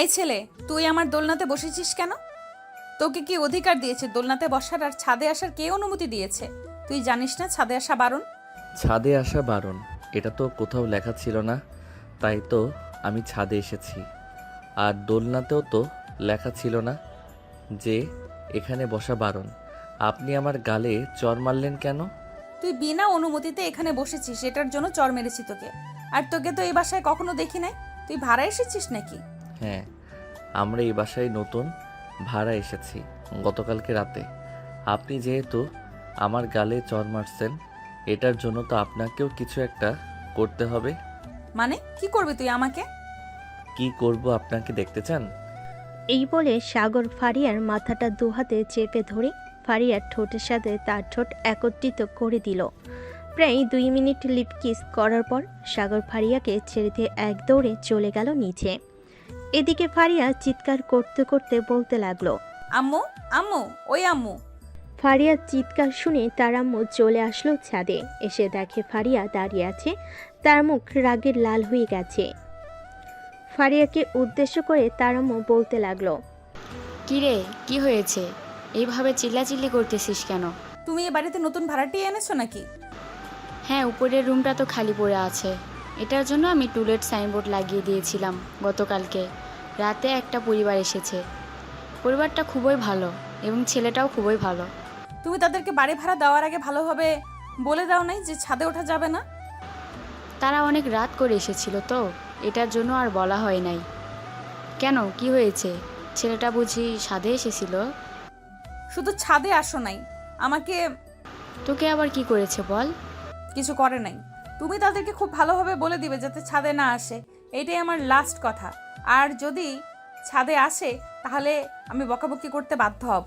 এই ছেলে, তুই আমার দোলনাতে বসেছিস কেন? তোকে কি অধিকার দিয়েছে দোলনাতে বসার আর ছাদে আসার? কে অনুমতি দিয়েছে? তুই জানিস না ছাদে আসা বারণ? ছাদে আসা বারণ, এটা তো কোথাও লেখা ছিল না, তাই তো আমি ছাদে এসেছি। আর দোলনাতেও তো লেখা ছিল না যে এখানে বসা বারণ। আপনি আমার গালে চর মারলেন কেন? তুই বিনা অনুমতিতে এখানে বসেছিস, এটার জন্য চর মেরেছি তোকে। আর তোকে তো এই বাসায় কখনো দেখি নাই। তুই ভাড়া এসেছিস নাকি? হ্যাঁ, আমরা এই বাসায় নতুন ভাড়া এসেছি গতকালকে রাতে। আপনি যেহেতু আমার গালে চর মারছেন, এটার জন্য তো আপনাকেও কিছু একটা করতে হবে। মানে কি করবি তুই আমাকে? কি করব আপনাকে দেখতে চান? এই বলে সাগর ফারিয়ার মাথাটা দুহাতে চেপে ধরে ফারিয়ার ঠোঁটের সাথে তার ঠোঁট একত্রিত করে দিল। প্রায় 2 মিনিট লিপ কিস করার পর সাগর ফারিয়াকে ছেড়ে দিয়ে এক দৌড়ে চলে গেল নিচে। এদিকে ফারিয়া চিৎকার করতে করতে বলতে লাগলো, আম্মু, আম্মু, ওই আম্মু। ফারিয়ার চিৎকার শুনে তার আম্মু চলে আসলো ছাদে। এসে দেখে ফারিয়া দাঁড়িয়ে আছে, তার মুখ রাগে লাল হয়ে গেছে। ফারিয়াকে উদ্দেশ্য করে তার আম্মু বলতে লাগলো, কিরে, কি হয়েছে? এইভাবে চিল্লাচিল্লি করতেছিস কেন? তুমি এ বাড়িতে নতুন ভাড়াটিয়া এনেছো নাকি? হ্যাঁ, উপরের রুমটা তো খালি পড়ে আছে। এটার জন্য আমি টুলেট সাইনবোর্ড লাগিয়ে দিয়েছিলাম গতকালকে রাতে। একটা পরিবার এসেছে। পরিবারটা খুবই ভালো এবং ছেলেটাও খুবই ভালো। তুমি তাদেরকে বাড়ি ভাড়া দেওয়ার আগে ভালোভাবে বলে দাও নাই যে ছাদে ওঠা যাবে না? তারা অনেক রাত করে এসেছিল তো, এটার জন্য আর বলা হয় নাই। কেন, কি হয়েছে? ছেলেটা বুঝি সাধে এসেছিল? শুধু ছাদে আসো নাই, আমাকে তোকে আবার কি করেছে বল? কিছু করে নাই। তুমি তাদেরকে খুব ভালোভাবে বলে দিবে যাতে ছাদে না আসে, এইটাই আমার লাস্ট কথা। আর যদি ছাদে আসে তাহলে আমি বকাবকি করতে বাধ্য হব।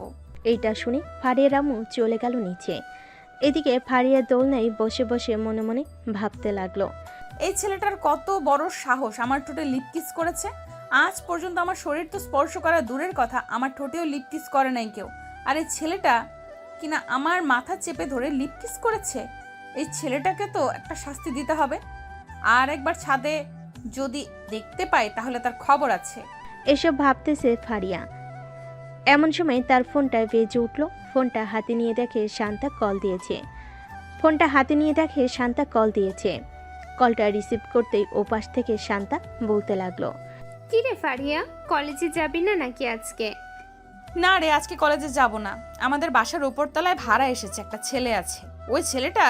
এইটা শুনে ফারিয়ার আম্মু চলে গেল নিচে। এদিকে ফারিয়া দোলনায় বসে বসে মনে মনে ভাবতে লাগলো, এই ছেলেটার কত বড় সাহস আমার ঠোঁটে লিপ কিস করেছে। আজ পর্যন্ত আমার শরীর তো স্পর্শ করা দূরের কথা, আমার ঠোঁটেও লিপ কিস করে নাই কেউ। আর এই ছেলেটা কিনা আমার মাথা চেপে ধরে লিপ কিস করেছে। এই ছেলেটাকে তো একটা শাস্তি দিতে হবে। আর একবার ছাদে যদি দেখতে পাই তাহলে তার খবর আছে। এসব ভাবতেছে ফারিয়া। এমন সময় তার ফোনটা বেজে উঠল। ফোনটা হাতে নিয়ে দেখে শান্তা কল দিয়েছে। কলটা রিসিভ করতেই ওপাশ থেকে শান্তা বলতে লাগলো, কি রে ফারিয়া, কলেজে যাবি না নাকি আজকে? না রে, আজকে কলেজে যাব না। আমাদের বাসার উপরতলায় ভাড়া এসেছে, একটা ছেলে আছে। ওই ছেলেটা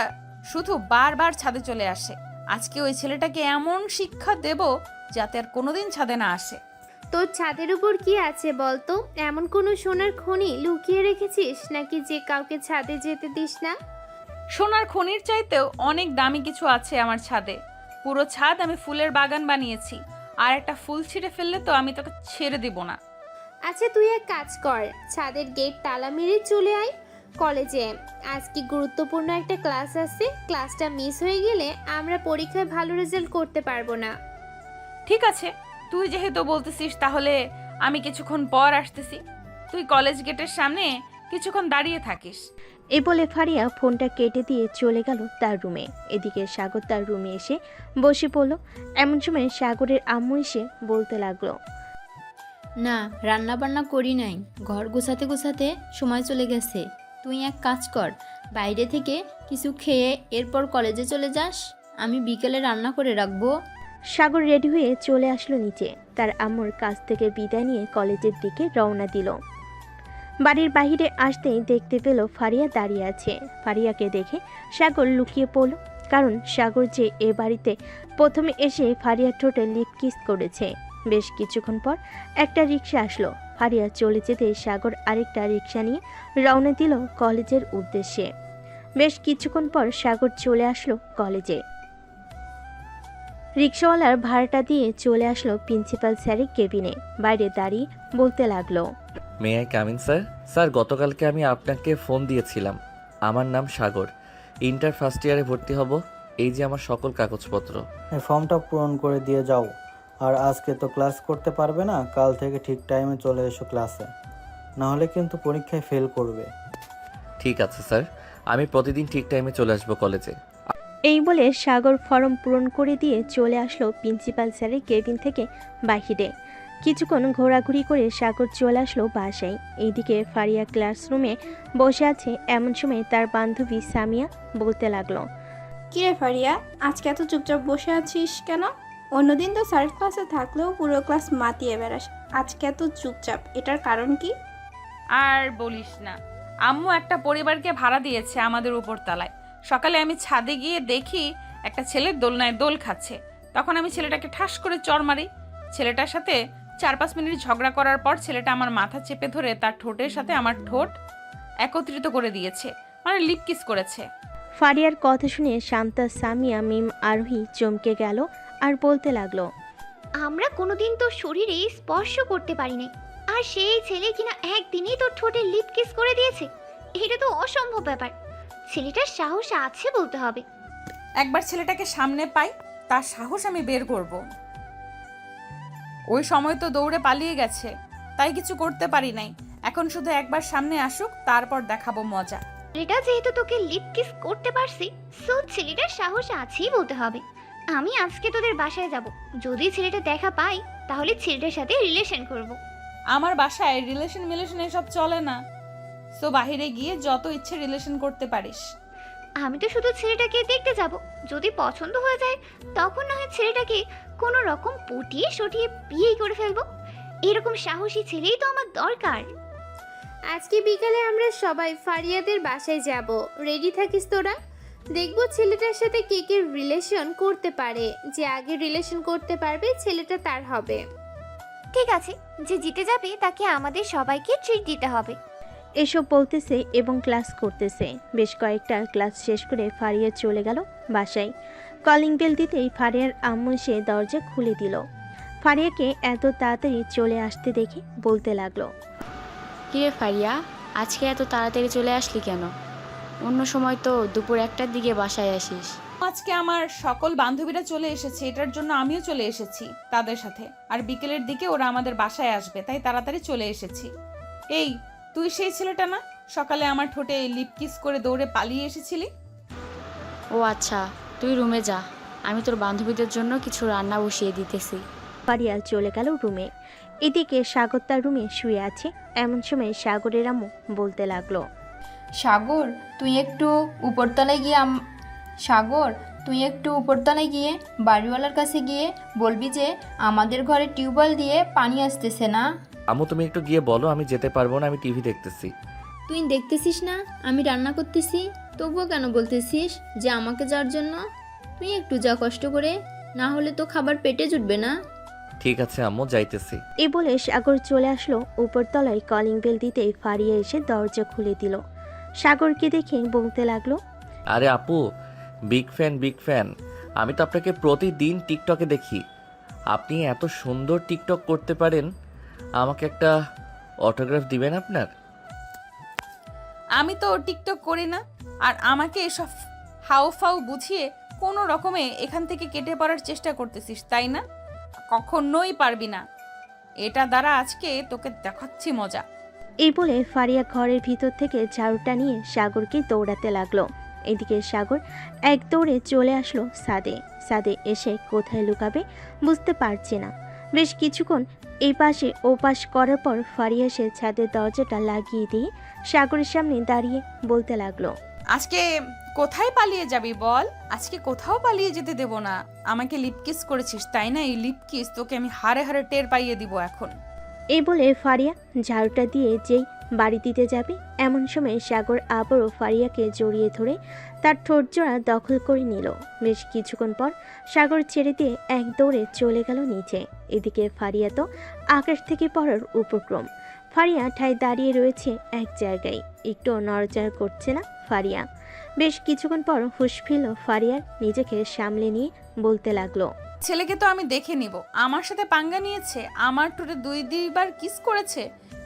শুধু বারবার ছাদে চলে আসে। আজকে ওই ছেলেটাকে এমন শিক্ষা দেব যাতে আর কোনোদিন ছাদে না আসে। তোর ছাদের উপর কি আছে বলতো? এমন কোনো সোনার খনি লুকিয়ে রেখেছিস নাকি যে কাউকে ছাদে যেতে দিস না? সোনার খনির চাইতেও অনেক দামি কিছু আছে আমার ছাদে। পুরো ছাদ আমি ফুলের বাগান বানিয়েছি। আর একটা ফুল ছিঁড়ে ফেললে তো আমি তোকে ছেড়ে দিব না। আচ্ছা, তুই এক কাজ কর, ছাদের গেট তালা মেরে চলে আয় কলেজে। আজকে গুরুত্বপূর্ণ একটা ক্লাস আছে, ক্লাসটা মিস হয়ে গেলে আমরা পরীক্ষায় ভালো রেজাল্ট করতে পারবো না। ঠিক আছে, তুই যেহেতু বলতেছিস তাহলে আমি কিছুক্ষণ পর আসতেছি। তুই কলেজ গেটের সামনে কিছুক্ষণ দাঁড়িয়ে থাকিস। এই বলে ফারিয়া ফোনটা কেটে দিয়ে চলে গেল তার রুমে। এদিকে সাগর তার রুমে এসে বসে পড়ল। এমন সময় সাগরের আম্মু এসে বলতে লাগলো, না, রান্না বান্না করি নাই, ঘর গোছাতে গোছাতে সময় চলে গেছে। তুই এক কাজ কর, বাইরে থেকে কিছু খেয়ে এরপর কলেজে চলে যাস, আমি বিকেলে রান্না করে রাখবো। সাগর রেডি হয়ে চলে আসলো নিচে। তার আম্মুর কাছ থেকে বিদায় নিয়ে কলেজের দিকে রওনা দিল। বাড়ির বাহিরে আসতেই দেখতে পেল ফারিয়া দাঁড়িয়ে আছে। ফারিয়াকে দেখে সাগর লুকিয়ে পড়ল, কারণ সাগর যে এ বাড়িতে প্রথমে এসে ফারিয়ার ঠোঁটে লিপ কিস করেছে। বেশ কিছুক্ষণ পর একটা রিক্সা আসলো। ফারিয়া চলে যেতে সাগর আরেকটা রিক্সা নিয়ে রওনা দিল কলেজের উদ্দেশ্যে। বেশ কিছুক্ষণ পর সাগর চলে আসলো কলেজে। রিক্সাওয়ালার ভাড়াটা দিয়ে চলে আসলো প্রিন্সিপাল স্যারের কেবিনে। বাইরে দাঁড়িয়ে বলতে লাগলো, may I come in sir? Sir, গতকালকে আমি আপনাকে ফোন দিয়েছিলাম। আমার নাম সাগর, ইন্টার ফার্স্ট ইয়ারে ভর্তি হব। এই যে আমার সকল কাগজপত্র। এই ফর্মটা পূরণ করে দিয়ে যাও। আর আজকে তো ক্লাস করতে পারবে না, কাল থেকে ঠিক টাইমে চলে এসো ক্লাসে, নাহলে কিন্তু পরীক্ষায় ফেল করবে। ঠিক আছে স্যার, আমি প্রতিদিন ঠিক টাইমে চলে আসবো কলেজে। এই বলে সাগর ফর্ম পূরণ করে দিয়ে চলে আসলো প্রিন্সিপাল স্যারের কেবিন থেকে বাহিরে। কিছুক্ষণ ঘোরাঘুরি করে সাগর চলে আসলো বাসায়। এইদিকে ফারিয়া ক্লাসরুমে বসে আছে। এমন সময় তার বান্ধবী সামিয়া বলতে লাগলো, কিরে ফারিয়া, আজকে এত চুপচাপ বসে আছিস কেন? অন্যদিন তো স্যারের ক্লাসে থাকলেও পুরো ক্লাস মাতিয়ে বেড়াস, আজকে এত চুপচাপ, এটার কারণ কি? আর বলিস না, আম্মু একটা পরিবারকে ভাড়া দিয়েছে আমাদের উপর তলায়। সকালে আমি ছাদে গিয়ে দেখি একটা ছেলের দোলনায় দোল খাচ্ছে। তখন আমি ছেলেটাকে ঠাস করে চড় মারি। ছেলেটার সাথে 4-5 মিনিট ঝগড়া করার পর ছেলেটা আমার মাথা চেপে ধরে তার ঠোঁটের সাথে আমার ঠোঁট একত্রিত করে দিয়েছে, মানে লিপ কিস করেছে। ফারিয়ার কথা শুনে শান্তা, সামিয়া, মিম, আরোহী চমকে গেল আর বলতে লাগলো, আমরা কোনোদিন তোর শরীরে স্পর্শ করতে পারিনি, আর সেই ছেলে কিনা একদিনই তোর ঠোঁটে লিপ কিস করে দিয়েছে। এটা তো অসম্ভব ব্যাপার। ছেলেটার সাহস আছে বলতে হবে। একবার ছেলেটাকে সামনে পাই, তার সাহস আমি বের করব। ওই সময় তো দৌড়ে পালিয়ে গেছে, তাই কিছু করতে পারি নাই। এখন শুধু একবার সামনে আসুক, তারপর দেখাবো মজা। ছেলেটা যেহেতু তোকে লিপ কিস করতে পারছি, সো ছেলেটার সাহস আছেই বলতে হবে। আমি আজকে তোদের বাসায় যাব। যদি ছেলেটা দেখা পাই তাহলে ছেলেটার সাথে রিলেশন করব। আমার বাসায় রিলেশন এসব চলে না। সো বাহিরে গিয়ে যত ইচ্ছে রিলেশন করতে পারিস। আমি তো শুধু ছেলেটাকে দেখতে যাব। যদি পছন্দ হয়ে যায় তখন না হয় ছেলেটাকে কোনো রকম পটিয়ে সটিয়ে বিয়ে করে ফেলবো। এরকম সাহসী ছেলেই তো আমার দরকার। আজকে বিকালে আমরা সবাই ফারিয়াদের বাসায় যাব। রেডি থাকিস তোরা। দেখবো ছেলেটার সাথে কে কে রিলেশন করতে পারে। যে আগে রিলেশন করতে পারবে ছেলেটা তার হবে। ঠিক আছে, যে জিতে যাবে তাকে আমাদের সবাইকে ট্রিট দিতে হবে। এসব বলতেছে এবং ক্লাস করতেছে। বেশ কয়েকটা ক্লাস শেষ করে ফারিয়া চলে গেল বাসায়। কলিং বেল দিতেই ফারিয়ার আম্মু সে দরজা খুলে দিল। ফারিয়াকে এত তাড়াতাড়ি চলে আসতে দেখে বলতে লাগলো, কিরে ফারিয়া, আজকে এত তাড়াতাড়ি চলে আসলি কেন? অন্য সময় তো দুপুর 1টার দিকে বাসায় আসিস। আজকে আমার সকল বান্ধবীরা চলে এসেছে, এটার জন্য আমিও চলে এসেছি তাদের সাথে। আর বিকেলের দিকে ওরা আমাদের বাসায় আসবে, তাই তাড়াতাড়ি চলে এসেছি। এই, তুই সেই ছেলেটা না সকালে আমার ঠোঁটে লিপ কিস করে দৌড়ে পালিয়ে এসেছিলি? ও আচ্ছা, তুই রুমে যা, আমি তোর বান্ধবীদের জন্য কিছু রান্না বসিয়ে দিতেছি। ফারিয়া চলে গেল রুমে। এদিকে সাগর তার রুমে শুয়ে আছে। এমন সময় সাগরের আম্মু বলতে লাগলো, সাগর তুই একটু উপরতলায় গিয়ে বাড়িওয়ালার কাছে গিয়ে বলবি যে আমাদের ঘরে টিউবওয়েল দিয়ে পানি আসতেছে না। আম্মু তুমি একটু গিয়ে বলো, আমি যেতে পারবো না, আমি টিভি দেখতেছি। তুই দেখতেছিস না আমি রান্না করতেছি, তবুও কেন বলতেছিস যে আমাকে যাওয়ার জন্য? তুই একটু যা কষ্ট করে, না হলে তো খাবার পেটে জুটবে না। ঠিক আছে আম্মু, যাইতেছি। এ বলে সাগর চলে আসলো উপরতলায়। কলিং বেল দিতেই ফারিয়া এসে দরজা খুলে দিল। সাগরকে দেখে বলতে লাগলো, আরে আপু, বিগ ফ্যান। আমি তো আপনাকে প্রতিদিন টিকটকে দেখি। আপনি এত সুন্দর টিকটক করতে পারেন, আমাকে একটা অটোগ্রাফ দিবেন আপনার? আমি তো টিকটক করি না, আর আমাকে এসব হাউফাউ বুঝিয়ে কোনো রকমে এখান থেকে কেটে পড়ার চেষ্টা করতেছিস, তাই না? কখনোই পারবি না। এটা দ্বারা আজকে তোকে দেখাচ্ছি মজা। এই বলে ফারিয়া ঘরের ভিতর থেকে ঝাড়ুটা নিয়ে সাগরকে দৌড়াতে লাগলো। এদিকে সাগর এক দৌড়ে চলে আসলো ছাদে এসে কোথায় লুকাবে বুঝতে পারছে না। বেশ কিছুক্ষণ এই পাশে ও পাশ করার পর ফারিয়া এসে ছাদের দরজাটা লাগিয়ে দিয়ে সাগরের সামনে দাঁড়িয়ে বলতে লাগলো, আজকে কোথায় পালিয়ে যাবি বল? আজকে কোথাও পালিয়ে যেতে দেব না। আমাকে লিপ কিস করেছিস, তাই না? এই লিপ কিস তোকে আমি হাড়ে হাড়ে টের পাইয়ে দিব এখন। এই বলে ফারিয়া ঝাড়ুটা দিয়ে যেই বাড়ি দিতে যাবে, এমন সময় সাগর আবারও ফারিয়াকে জড়িয়ে ধরে তার ঠোঁটজোড়া দখল করে নিল। বেশ কিছুক্ষণ পর সাগর ছেড়ে দিয়ে এক দৌড়ে চলে গেল নিচে। এদিকে ফারিয়া তো আকাশ থেকে পড়ার উপক্রম। ফারিয়া ঠায় দাঁড়িয়ে রয়েছে এক জায়গায়, একটু নড়াচড়া করছে না ফারিয়া। বেশ কিছুক্ষণ পর হুঁশ ফিরল ফারিয়ার, নিজেকে সামলে নিয়ে বলতে লাগলো, ছেলেকে তো আমি দেখে নিব। আমার সাথে পাঙ্গা নিয়েছে, আমার ঠোঁটে 2-2বার কিস করেছে,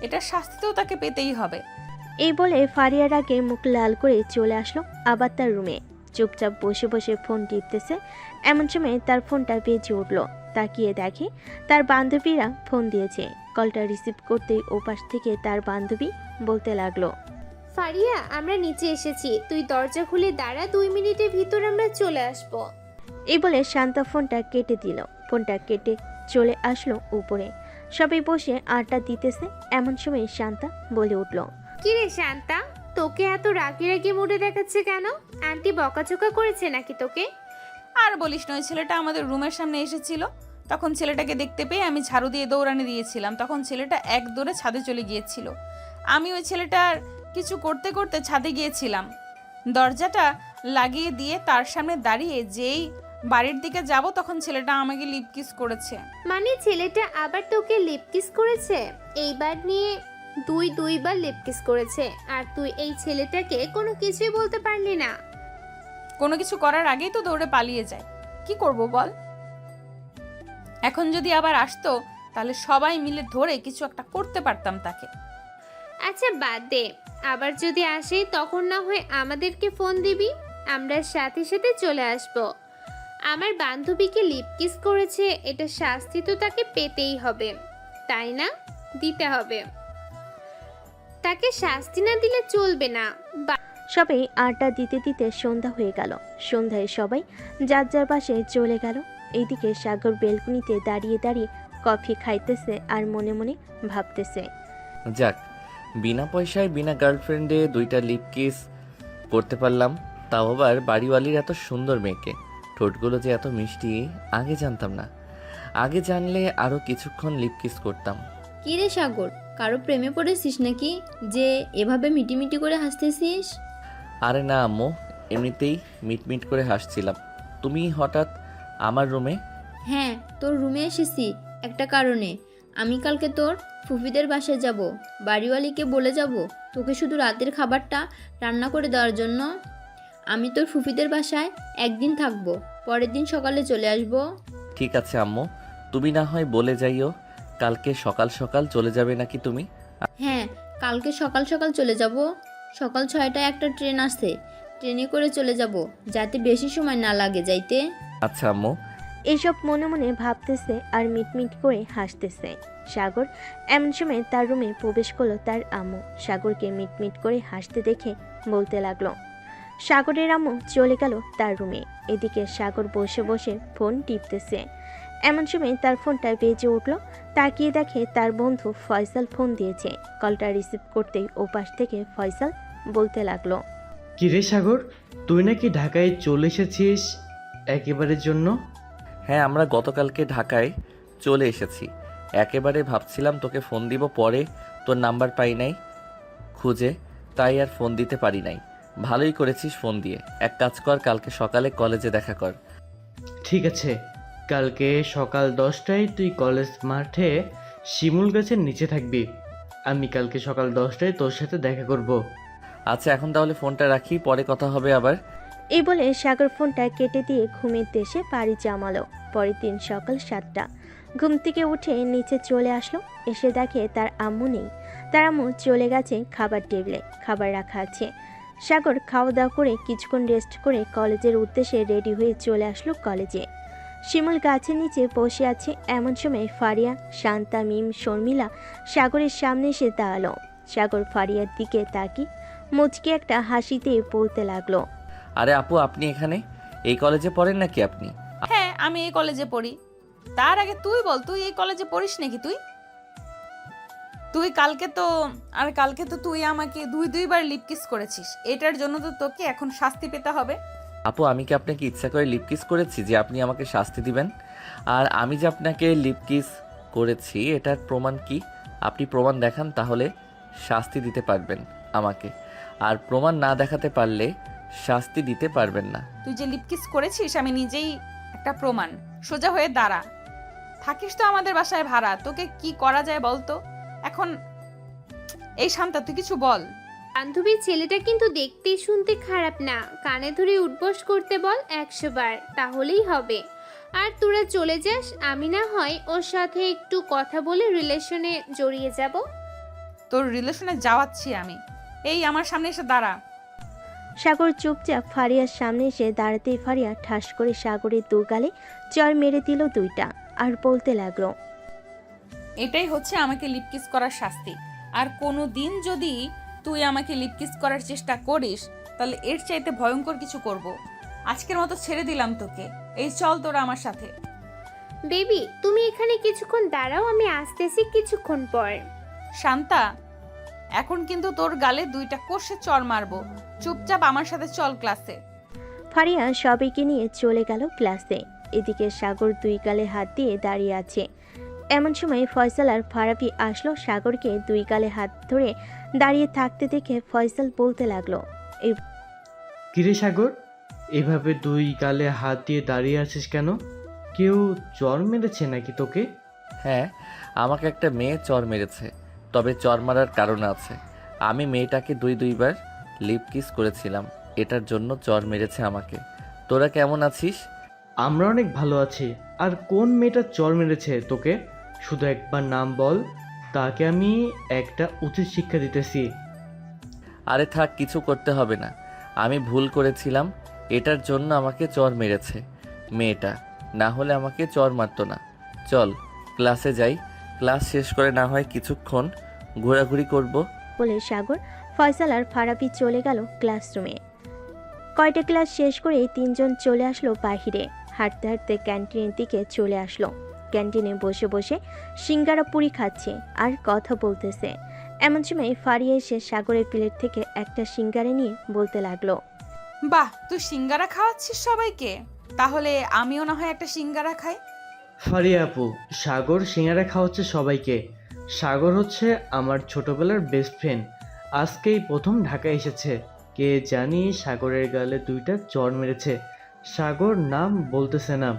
এটা শাস্তিতেও তাকে পেতেই হবে। এই বলে ফারিয়ার আগে মুখ লাল করে চলে আসলো আবার তার রুমে। চুপচাপ বসে বসে ফোন টিপতেছে। এমন সময় তার ফোনটা বেজে উঠল। তাকিয়ে দেখে তার বান্ধবীরা ফোন দিয়েছে। কলটা রিসিভ করতেই ওপাশ থেকে তার বান্ধবী বলতে লাগলো, ফারিয়া, আমরা নিচে এসেছি, তুই দরজা খুলে দাঁড়া, 2 মিনিটের ভিতর আমরা চলে আসবো। এই বলে শান্তা ফোনটা কেটে দিল। ফোনটা কেটে চলে আসলো উপরে। সবাই বসে আড্ডা দিতেছে, এমন সময় শান্তা বলে উঠল, কিরে শান্তা, তোকে এত রাগি রাগি মুডে দেখাচ্ছে কেন? আন্টি বকাঝকা করেছে নাকি তোকে? আর বলিস না, ওই ছেলেটা আমাদের রুমের সামনে এসেছিল। তখন ছেলেটাকে দেখতে পেয়ে আমি ঝাড়ু দিয়ে দৌড়ানি দিয়েছিলাম। তখন ছেলেটা এক দৌড়ে ছাদে চলে গিয়েছিল। আমি ওই ছেলেটার কিছু করতে করতে ছাদে গিয়েছিলাম, দরজাটা লাগিয়ে দিয়ে তার সামনে দাঁড়িয়ে যেই বাড়ির দিকে যাব তখন ছেলেটা আমাকে লিপ কিস করেছে। মানে ছেলেটা আবার তোকে লিপ কিস করেছে? এইবার নিয়ে দুইবার লিপ কিস করেছে, আর তুই এই ছেলেটাকে কোনো কিছুই বলতে পারলি না? কোনো কিছু করার আগেই তো দৌড়ে পালিয়ে যায়, কি করব বল? এখন যদি আবার আসতো তাহলে সবাই মিলে ধরে কিছু একটা করতে পারতাম তাকে। আচ্ছা বাদ দে, আবার যদি আসে তখন না হয় আমাদেরকে ফোন দিবি, আমরা সাথে সাথে চলে আসব। আমার বান্ধবীকে লিপ কিস করেছে, এটা শাস্তি তো তাকে পেতেই হবে, তাই না? দিতে হবে, তাকে শাস্তি না দিলে চলবে না। সবাই আড্ডা দিতে দিতে সন্ধ্যা হয়ে গেল। সন্ধ্যায় সবাই যার যার বাসায় চলে গেল। এইদিকে সাগর বেলকুনিতে দাঁড়িয়ে দাঁড়িয়ে কফি খাইতেছে আর মনে মনে ভাবতেছে, যাক, বিনা পয়সায় বিনা গার্লফ্রেন্ডে 2টা লিপ কিস করতে পারলাম, তাও আবার বাড়িওয়ালির এত সুন্দর মেয়েকে। ঠোঁটগুলো যে এত মিষ্টি আগে জানতাম না। আগে জানলে আরও কিছুক্ষণ লিপ কিস করতাম। কি রে সাগর, কারো প্রেমে পড়েছিস নাকি যে এভাবে মিটিমিটি করে হাসতেছিস? আরে না আম্মু, এমনিতেই মিটমিট করে হাসছিলাম। তুমি হঠাৎ আমার রুমে? হ্যাঁ, তোর রুমে এসেছি একটা কারণে। আমি কালকে তোর ফুফিদের বাসায় যাব, বাড়িওয়ালিকে বলে যাব তোকে শুধু রাতের খাবারটা রান্না করে দেওয়ার জন্য। আমি তোর ফুফিদের বাসায় একদিন থাকবো, পরের দিন সকালে চলে আসব। ঠিক আছে আম্মু, তুমি না হয় বলে যাইও। কালকে সকাল সকাল চলে যাবে নাকি তুমি? হ্যাঁ, কালকে সকাল সকাল চলে যাব। সকাল 6টায় একটা ট্রেন আসে, ট্রেনে করে চলে যাব, যাতে বেশি সময় না লাগে যাইতে। আচ্ছা আম্মু। এইসব মনে মনে ভাবতেছে আর মিটমিট করে হাসতেছে। সাগর এমন সময় তার রুমে প্রবেশ করলো তার আম্মু। সাগরকে মিটমিট করে হাসতে দেখে বলতে লাগলো। সাগরের আম্মু চলে গেল তার রুমে। এদিকে সাগর বসে বসে ফোন টিপতেছে। এমন সময় তার ফোনটা বেজে উঠলো। তাকিয়ে দেখে তার বন্ধু ফয়সাল ফোন দিয়েছে। কলটা রিসিভ করতেই ওপাশ থেকে ফয়সাল বলতে লাগলো, কি রে সাগর, তুই নাকি ঢাকায় চলে এসেছিস একেবারের জন্য? হ্যাঁ, আমরা গতকালকে ঢাকায় চলে এসেছি। একেবারে ভাবছিলাম তোকে ফোন দিব, পরে তোর নাম্বার পাই নাই খুঁজে, তাই আর ফোন দিতে পারি নাই। ভালোই করেছিস ফোন দিয়ে। এক কাজ কর, কালকে সকালে কলেজে দেখা কর। ঠিক আছে, কালকে সকাল 10টায় তুই কলেজ মাঠে শিমুল গাছের নিচে থাকবি। আমি কালকে সকাল 10টায় তোর সাথে দেখা করব। আচ্ছা, এখন তাহলে ফোনটা রাখি, পরে কথা হবে আবার। এই বলে সাগর ফোনটা কেটে দিয়ে ঘুমের দেশে পাড়ি জমালো। পরের দিন সকাল 7টা। ঘুম থেকে উঠে নিচে চলে আসলো। এসে দেখে তার আম্মু নেই। তার আম্মু চলে গেছে খাবার টেবিলে, খাবার রাখা আছে। সাগর খাওয়া দাওয়া করে কিছুক্ষণ রেস্ট করে কলেজের উদ্দেশ্যে রেডি হয়ে চলে আসলো কলেজে। শিমুল গাছের নিচে বসে আছে। এমন সময় ফারিয়া, শান্তা, মিম, শর্মিলা সাগরের সামনে এসে দাঁড়ালো। সাগর ফারিয়ার দিকে তাকিয়ে মুচকি একটা হাসিতে বলতে লাগলো, আরে আপু, আপনি এখানে? এই কলেজে পড়েন নাকি আপনি? হ্যাঁ, আমি এই কলেজে পড়ি। তার আগে তুই বল, তুই এই কলেজে পড়িস নাকি? তুই কালকে তো তুই আমাকে দুইবার লিপ কিস করেছিস। এটার জন্য তো তোকে এখন শাস্তি পেতে হবে। আপু, আমি কি আপনাকে ইচ্ছা করে লিপ কিস করেছি যে আপনি আমাকে শাস্তি দিবেন? আর আমি যে আপনাকে লিপ কিস করেছি এটার প্রমাণ কি? আপনি প্রমাণ দেখান, তাহলে শাস্তি দিতে পারবেন আমাকে। আর প্রমাণ না দেখাতে পারলে শাস্তি দিতে পারবেন না। তুই যে লিপ কিস করেছিস আমি নিজেই একটা প্রমাণ। সোজা হয়ে দাঁড়া। থাকিস তো আমাদের বাসায় ভাড়া, তোকে কি করা যায় বলতো এখন? এই শান্তা, তুই কিছু বল। বান্ধবীর ছেলেটা কিন্তু দেখতে শুনতে খারাপ না, কানে ধরে উঠবস করতে বল 100 বার, তাহলেই হবে। আর তোরা চলে যাস, আমি না হয় ওর সাথে একটু কথা বলে রিলেশনে জড়িয়ে যাব। তোর রিলেশনে যাওয়াচ্ছি আমি। এই আমার সামনে এসে দাঁড়া। সাগর চুপচাপ ফারিয়ার সামনে এসে দাঁড়াতেই ফারিয়া ঠাস করে সাগরের দু গালে চর মেরে দিল 2টা আর বলতে লাগলো, এটাই হচ্ছে আমাকে লিপ কিস করার শাস্তি। আর কোনো দিন যদি তুই আমাকে লিপ কিস করার চেষ্টা করিস তাহলে এর চাইতে ভয়ঙ্কর কিছু করব। আজকের মতো ছেড়ে দিলাম তোকে। এই চল তোরা আমার সাথে। বেবি তুমি এখানে কিছুক্ষণ দাঁড়াও, আমি আসতেছি কিছুক্ষণ পর। শান্তা, এখন কিন্তু তোর গালে 2টা কষে চড় মারবো। চুপচাপ আমার সাথে চল ক্লাসে। ফারিয়া সবাইকে নিয়ে চলে গেল ক্লাসে। এদিকে সাগর 2 গালে হাত দিয়ে দাঁড়িয়ে আছে। এমন সময় ফয়সাল আর ফারাবি আসলো। সাগরকে 2 গালে হাত ধরে দাঁড়িয়ে থাকতে দেখে ফয়সাল বলতে লাগলো, কিরে সাগর, এভাবে 2 গালে হাত দিয়ে দাঁড়িয়ে আছিস কেন? কেউ জ্বর মেরেছে নাকি তোকে? হ্যাঁ, আমাকে একটা মেয়ে চর মেরেছে। তবে চর মারার কারণ আছে। আমি মেয়েটাকে 2বার লিপ কিস করেছিলাম, এটার জন্য চর মেরেছে আমাকে। তোরা কেমন আছিস? আমরা অনেক ভালো আছি। আর কোন মেয়েটা চর মেরেছে তোকে? শুধু একবার নাম বল, তাকে আমি একটা উচিত শিক্ষা দিতেছি। আরে থাক, কিছু করতে হবে না। আমি ভুল করেছিলাম, এটার জন্য আমাকে চর মেরেছে মেয়েটা, না হলে আমাকে চর মারতো না। চল ক্লাসে যাই, ক্লাস শেষ করে না হয় কিছুক্ষণ ঘোরাঘুরি করব। বলে সাগর, ফয়সাল আর ফারাবি চলে গেল ক্লাসরুমে। কয়টা ক্লাস শেষ করে 3 জন চলে আসলো বাহিরে। হাঁটতে হাঁটতে ক্যান্টিনের দিকে চলে আসলো। ক্যান্টিনে বসে বসে সিঙ্গারা পুরি খাচ্ছে আর কথা বলতেছে। এমন সময় ফারিয়া এসে সাগরের প্লেট থেকে একটা সিঙ্গারা নিয়ে বলতে লাগলো, বাহ, তুই সিঙ্গারা খাওয়াচ্ছিস সবাইকে? তাহলে আমিও না হয় একটা সিঙ্গারা খাই। ফারিয়া আপু, সাগর সিঙ্গারা খাওয়াচ্ছে সবাইকে। সাগর হচ্ছে আমার ছোটবেলার বেস্ট ফ্রেন্ড। আজকেই প্রথম ঢাকায় এসেছে। কে জানি সাগরের গালে 2টা চড় মেরেছে। সাগর নাম বলতেছে না।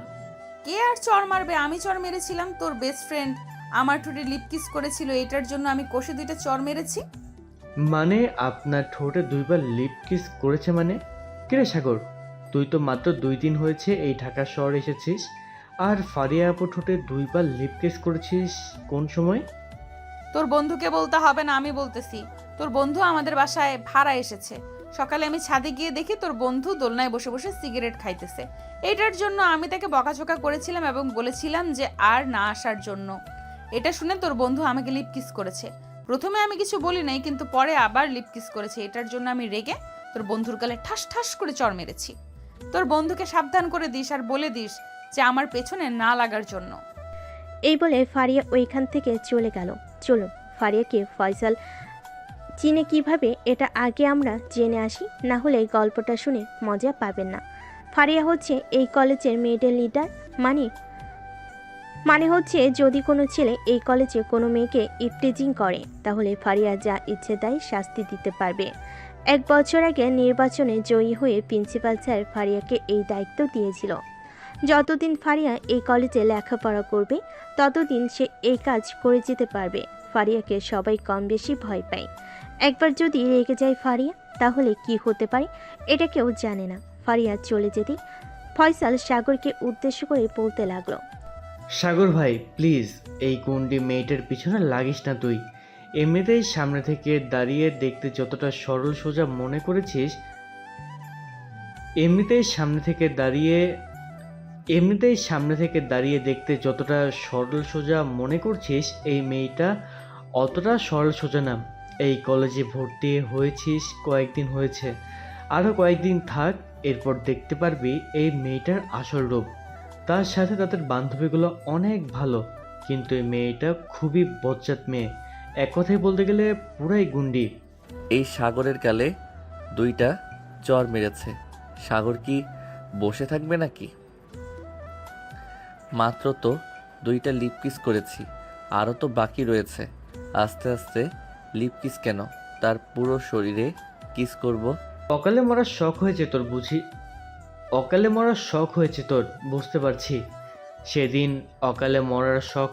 কে আর চর মারবে? আমি চর মেরেছিলাম। তোর বেস্ট ফ্রেন্ড আমার ঠোঁটে লিপ কিস করেছিল, এটার জন্য আমি কষে 2টা চর মেরেছি। মানে আপনার ঠোঁটে 2বার লিপ কিস করেছে মানে? কিরে সাগর, তুই তো মাত্র 2 দিন হয়েছে এই ঢাকা শহর এসেছিস, আর ফারিয়া আপু ঠোঁটে 2বার লিপ কিস করেছিস কোন সময়? তোর বন্ধুকে বলতে হবে না, আমি বলতেছি। তোর বন্ধু আমাদের বাসায় ভাড়া এসেছে। সকালে আমি ছাদে গিয়ে দেখি তোর বন্ধু দোলনায় বসে বসে সিগারেট খাইতেছে। এটার জন্য আমি তাকে বকাঝকা করেছিলাম এবং বলেছিলাম যে আর না আসার জন্য। এটা শুনে তোর বন্ধু আমাকে লিপ কিস করেছে। প্রথমে আমি কিছু বলি নাই, কিন্তু পরে আবার লিপ কিস করেছে। এটার জন্য আমি রেগে তোর বন্ধুর গালে ঠাস ঠাস করে চড় মেরেছি। তোর বন্ধুকে সাবধান করে দিস আর বলে দিস যে আমার পেছনে না লাগার জন্য। এই বলে ফারিয়া ওইখান থেকে চলে গেল। চলুন ফারিয়াকে ফয়সাল চিনে কিভাবে এটা আগে আমরা জেনে আসি, না হলে গল্পটা শুনে মজা পাবেন না। ফারিয়া হচ্ছে এই কলেজের মেয়েদের লিডার। মানে হচ্ছে যদি কোনো ছেলে এই কলেজে কোনো মেয়েকে ইফটিজিং করে, তাহলে ফারিয়া যা ইচ্ছে তাই শাস্তি দিতে পারবে। 1 বছর আগে নির্বাচনে জয়ী হয়ে প্রিন্সিপাল স্যার ফারিয়াকে এই দায়িত্ব দিয়েছিল। যতদিন ফারিয়া এই কলেজে লেখাপড়া করবে ততদিন সে এই কাজ করে যেতে পারবে। ফারিয়াকে সবাই কম বেশি ভয় পায়। একবার যদি রেগে যায় ফারিয়া, তাহলে কি হতে পারে এটা কেউ জানে না। ফারিয়া চলে যেতে ফয়সাল সাগরকে উদ্দেশ্য করে বলতে লাগলো, সাগর ভাই প্লিজ, এই গুন্ডি মেয়েটার পিছনে লাগিস না তুই। এমনিতেই সামনে থেকে দাঁড়িয়ে দেখতে যতটা সরল সোজা মনে করেছিস, এমনিতেই সামনে থেকে দাঁড়িয়ে দেখতে যতটা সরল সোজা মনে করছিস, এই মেয়েটা অতটা সরল সোজা না। এই কলেজে ভর্তি হয়েছিস কয়েকদিন হয়েছে, আরও কয়েকদিন থাক, এরপর দেখতে পারবি এই মেয়েটার আসল রূপ। তার সাথে তাদের বান্ধবীগুলো অনেক ভালো, কিন্তু এই মেয়েটা খুবই বজ্জাত মেয়ে। এক কথায় বলতে গেলে পুরাই গুন্ডি। এই সাগরের গালে 2টা চর মেরেছে। সাগর কি বসে থাকবে নাকি? মাত্র তো 2টা লিপ কিস করেছি, আরও তো বাকি রয়েছে। আস্তে আস্তে লিপ কিস কেন, তার পুরো শরীরে কিস করব। অকালে মরার শখ হয়েছে তোর, বুঝতে পারছি। যেদিন অকালে মরার শখ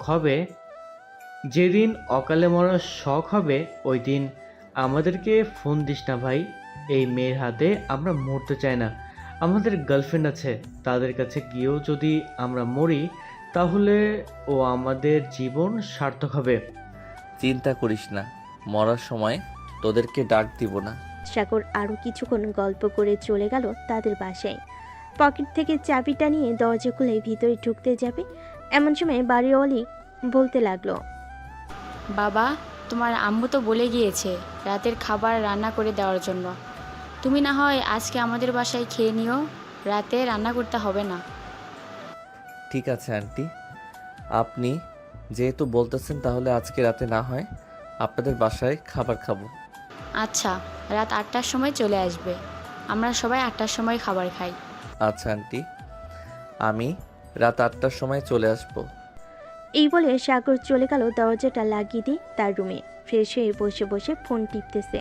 হবে ওই দিন আমাদেরকে ফোন দিস না ভাই। এই মেয়ের হাতে আমরা মরতে চাই না। আমাদের গার্লফ্রেন্ড আছে, তাদের কাছে গিয়েও যদি আমরা মরি তাহলে ও আমাদের জীবন সার্থক হবে। চিন্তা করিস না, মরার সময় তোদেরকে ডাক দিব না। সাগর আরও কিছুক্ষণ গল্প করে চলে গেল তাদের বাসায়। পকেট থেকে চাবিটা নিয়ে দরজা খুলে ভিতরে ঢুকতে যাবে, এমন সময় বাড়িওয়ালি বলতে লাগলো, বাবা, তোমার আম্মু তো বলে গিয়েছে রাতের খাবার রান্না করে দেওয়ার জন্য। তুমি না হয় আজকে আমাদের বাসায় খেয়ে নিও, রাতে রান্না করতে হবে না। ঠিক আছে আন্টি, আপনি যেহেতু বলতেছেন তাহলে আজকে রাতে না হয় আপনাদের বাসায় খাবার খাবো। আচ্ছা, রাত 8টার সময় চলে আসবে। আমরা সবাই 8টার সময় খাবার খাই। আচ্ছা আন্টি, আমি রাত 8টার সময় চলে আসবো। এই বলে সাগর চলে গেল দরজাটা লাগিয়ে দিয়ে তার রুমে। ফ্রেশ হয়ে বসে বসে ফোন টিপতেছে।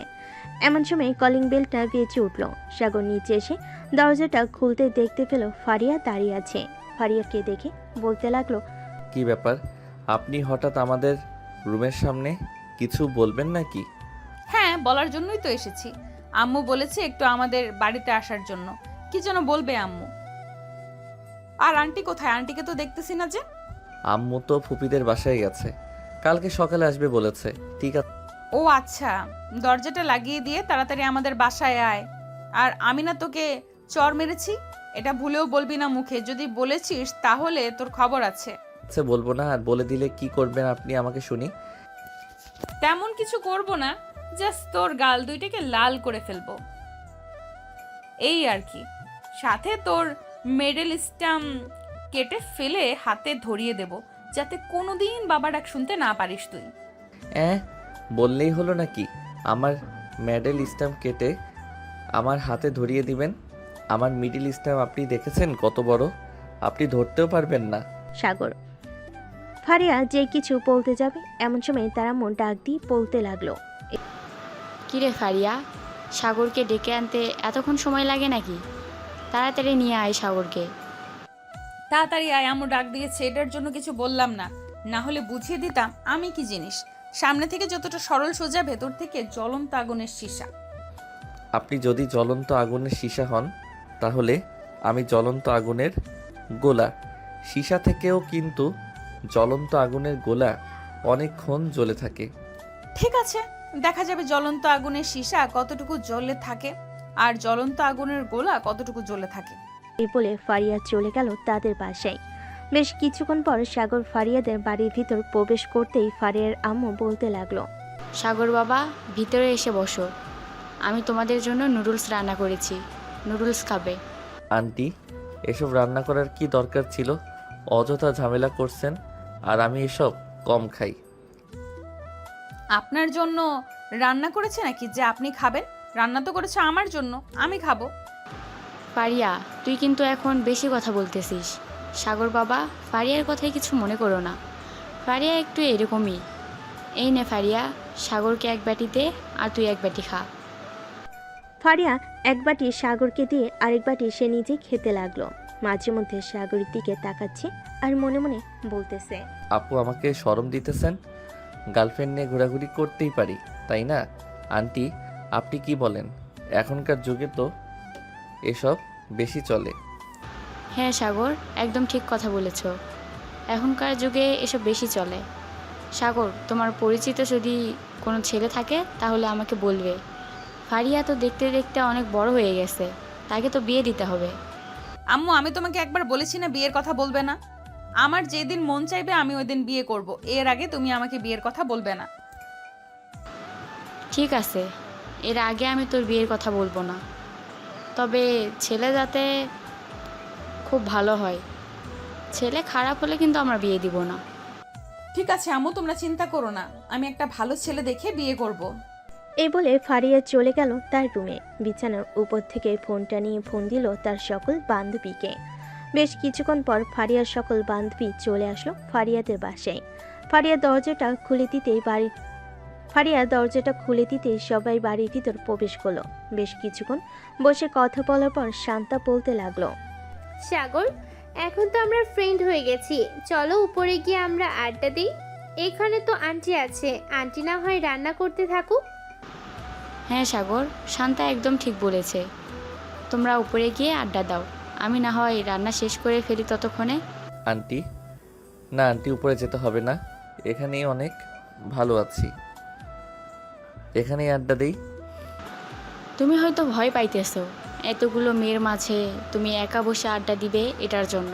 এমন সময় কলিং বেলটা বেজে উঠল। সাগর নিচে এসে দরজাটা খুলতে দেখতে পেল ফারিয়া দাঁড়িয়ে আছে। ফারিয়াকে দেখে বলতে লাগলো, কি ব্যাপার, আপনি হঠাৎ আমাদের রুমের সামনে? কিছু বলবেন নাকি? হ্যাঁ, বলার জন্যই তো এসেছি। আম্মু বলেছে একটু আমাদের বাড়িতে আসার জন্য। কি যেন বলবে আম্মু। আর আন্টি কোথায়? আন্টিকে তো দেখতেছি না যে। আম্মু তো ফুপিদের বাসায় গেছে, কালকে সকালে আসবে বলেছে। ঠিক আছে। ও আচ্ছা, দরজাটা লাগিয়ে দিয়ে তাড়াতাড়ি আমাদের বাসায় আয়। আর আমি না তোকে চর মেরেছি, এটা ভুলেও বলবি না মুখে। যদি বলেছিস তাহলে তোর খবর আছে। আচ্ছা বলবো না, আর বলে দিলে কি করবেন আপনি আমাকে শুনি। তেমন কিছু করব না, জাস্ট তোর গাল দুইটাকে লাল করে ফেলবো, এই আর কি। সাথে তোর মেডেল স্ট্যাম্প কেটে ফেলে হাতে ধরিয়ে দেব, যাতে কোনোদিন বাবা ডাক শুনতে না পারিস তুই। বললেই হলো নাকি? আমার মেডেল স্ট্যাম্প কেটে আমার হাতে ধরিয়ে দিবেন? আমার মিডল স্ট্যাম্প আপনি দেখেছেন কত বড়? আপনি ধরতেও পারবেন না। সাগর। ফারিয়া যে কিছু বলতে যাবে এমন সময় তারা মন ডাক দিয়ে বলতে লাগলো, কিরে ফারিয়া, সাগরকে ডেকে আনতে এতক্ষণ সময় লাগে নাকি? তাড়াতাড়ি নিয়ে আয় সাগরকে। তাড়াতাড়ি আয়, আম্মু ডাক দিয়েছে। এটার জন্য কিছু বললাম না, না হলে বুঝিয়ে দিতাম আমি কি জিনিস। সামনে থেকে যতটা সরল সোজা, ভেতর থেকে জ্বলন্ত আগুনের সীসা। আপনি যদি জ্বলন্ত আগুনের সীসা হন তাহলে আমি জ্বলন্ত আগুনের গোলা। সীসা থেকেও কিন্তু জ্বলন্ত আগুনের গোলা অনেকক্ষণ জ্বলে থাকে। ঠিক আছে, দেখা যাবে জ্বলন্ত আগুনের সীসা কতটুকু জ্বলে থাকে আর জ্বলন্ত আগুনের গোলা কতটুকু জ্বলে থাকে। এই বলে ফারিয়া চলে গেল তাদের বাসায়। বেশ কিছুক্ষণ পর সাগর ফারিয়াদের বাড়ির ভিতর প্রবেশ করতেই ফারিয়ার আম্মু বলতে লাগলো, সাগর বাবা, ভিতরে এসে বসো। আমি তোমাদের জন্য নুডলস রান্না করেছি, নুডলস খাবে। আন্টি, এসব রান্না করার কি দরকার ছিল? অযথা ঝামেলা করছেন, আর আমি এসব কম খাই। আপনার জন্য রান্না করেছে নাকি যে আপনি খাবেন? রান্না তো করেছে আমার জন্য, আমি খাবো। ফারিয়া, তুই কিন্তু এখন বেশি কথা বলতেছিস। সাগর বাবা, ফারিয়ার কথায় কিছু মনে করো না। ফারিয়া একটু এরকমই। এই নে ফারিয়া, সাগরকে এক বাটি দে আর তুই এক বাটি খা। ফারিয়া এক বাটি সাগরকে দিয়ে আরেক বাটি সে নিজে খেতে লাগলো। মাঝে মধ্যে সাগরের দিকে তাকাচ্ছে আর মনে মনে বলতেছে, আপু আমাকে শরম দিতেছেন? গার্লফ্রেন্ড নিয়ে ঘোরাঘুরি করতেই পারি, তাই না? আন্টি, আপনি কি বলেন? এখনকার যুগে তো এসব বেশি চলে। হ্যাঁ সাগর, একদম ঠিক কথা বলেছ। এখনকার যুগে এসব বেশি চলে। সাগর, তোমার পরিচিত যদি কোনো ছেলে থাকে তাহলে আমাকে বলবে। ফারিয়া তো দেখতে দেখতে অনেক বড় হয়ে গেছে, তাকে তো বিয়ে দিতে হবে। আম্মু, আমি তোমাকে একবার বলেছি না বিয়ের কথা বলবে না? আমার যেদিন মন চাইবে আমি ওই দিন বিয়ে করব, এর আগে তুমি আমাকে বিয়ের কথা বলবে না। ঠিক আছে, এর আগে আমি তোর বিয়ের কথা বলবো না, তবে ছেলে যাতে খুব ভালো হয়। ছেলে খারাপ হলে কিন্তু আমরা বিয়ে দিব না। ঠিক আছে আম্মু, তোমরা চিন্তা করো না, আমি একটা ভালো ছেলে দেখে বিয়ে করব। এই বলে ফারিয়া চলে গেল তার রুমে। বিছানার উপর থেকে ফোনটা নিয়ে ফোন দিল তার সকল বান্ধবীকে। বেশ কিছুক্ষণ পর ফারিয়ার সকল বান্ধবী চলে আসলো ফারিয়াদের বাসায়। ফারিয়া দরজাটা খুলে দিতেই সবাই বাড়ির ভিতর প্রবেশ করলো। বেশ কিছুক্ষণ বসে কথা বলার পর শান্তা বলতে লাগলো, সাগর, এখন তো আমরা ফ্রেন্ড হয়ে গেছি, চলো উপরে গিয়ে আমরা আড্ডা দিই। এখানে তো আন্টি আছে, আন্টি না হয় রান্না করতে থাকুক। হ্যাঁ সাগর, শান্তা একদম ঠিক বলেছে। তোমরা উপরে গিয়ে আড্ডা দাও, আমি না হয় রান্না শেষ করে ফেলি ততক্ষণে। আন্টি, না আন্টি, উপরে যেতে হবে না, এখানেই অনেক ভালো আছি, এখানেই আড্ডা দেই। তুমি হয়তো ভয় পাইতেছো এতগুলো মেয়ের মাঝে তুমি একা বসে আড্ডা দিবে এটার জন্য।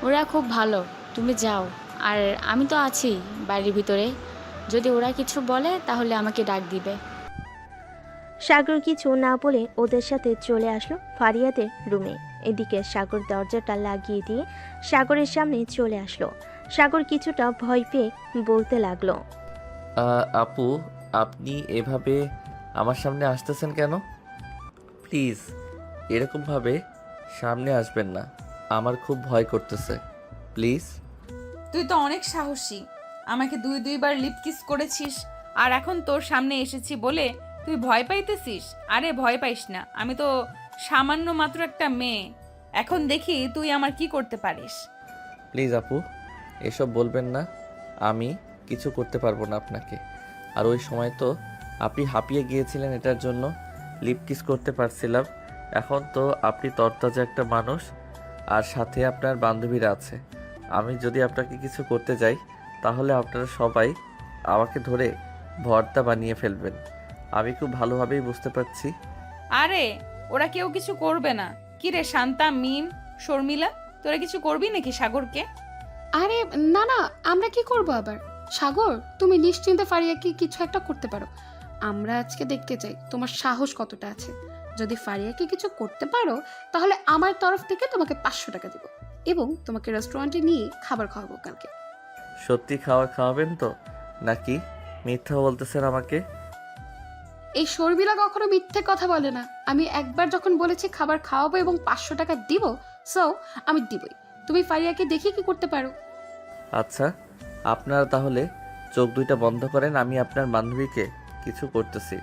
ওরা খুব ভালো, তুমি যাও। আর আমি তো আছি বাড়ির ভিতরে, যদি ওরা কিছু বলে তাহলে আমাকে ডাক দিবে। সাগর কিছু না বলে ওদের সাথে চলে আসলো ফারিয়াদের রুমে। এদিকে সাগর দরজাটা লাগিয়ে দিয়ে সাগরের সামনে চলে আসলো। সাগর কিছুটা ভয় পেয়ে বলতে লাগলো। আপু, আপনি এভাবে আমার সামনে আসতেছেন কেন? প্লিজ এরকমভাবে সামনে আসবেন না, আমার খুব ভয় করতেছে, প্লিজ। তুই তো অনেক সাহসী, আমাকে দুইবার লিপ কিস করেছিস, আর এখন তোর সামনে এসেছি বলে তুই ভয় পাইতেছিস? আরে ভয় পাইস না, আমি তো সামান্য মাত্র একটা মেয়ে, এখন দেখি তুই আমার কি করতে পারিস। প্লিজ আপু, এসব বলবেন না, আমি কিছু করতে পারবো না আপনাকে। আর ওই সময় তো আপনি হাঁপিয়ে গিয়েছিলেন, এটার জন্য লিপ কিস করতে পারছিলাম। এখন তো আপনি তরতাজা একটা মানুষ, আর সাথে আপনার বান্ধবীরা আছে। আমি যদি আপনাকে কিছু করতে যাই তাহলে আপনারা সবাই আমাকে ধরে ভর্তা বানিয়ে ফেলবেন। আমি খুব ভালোভাবেই বুঝতে পারছি। আরে ওরা কেউ কিছু করবে না। কি রে শান্তা, মিম, শর্মিলা, তোরা কিছু করবি নাকি সাগরকে? আরে না না, আমরা কি করব আবার? সাগর, তুমি নিশ্চিন্তে ফারিয়াকে কিছু একটা করতে পারো। আমরা আজকে দেখতে চাই তোমার সাহস কতটা আছে। যদি ফারিয়াকে কিছু করতে পারো তাহলে আমার তরফ থেকে তোমাকে 500 টাকা দিব এবং তোমাকে রেস্টুরেন্টে নিয়ে খাবার খাওয়াবো কালকে। সত্যি খাওয়াবেন তো, নাকি মিথ্যা বলতেছেন আমাকে? এই শর্মিলা কখনো মিথ্যে কথা বলে না। আমি একবার যখন বলেছি খাবার খাওয়াবো এবং 500 টাকা দিব, সো আমি দিবই। তুমি ফারিয়াকে দেখে কি করতে পারো। আচ্ছা, আপনারা তাহলে চোখ দুইটা বন্ধ করেন, আমি আপনার বান্ধবীকে কিছু করতেছি।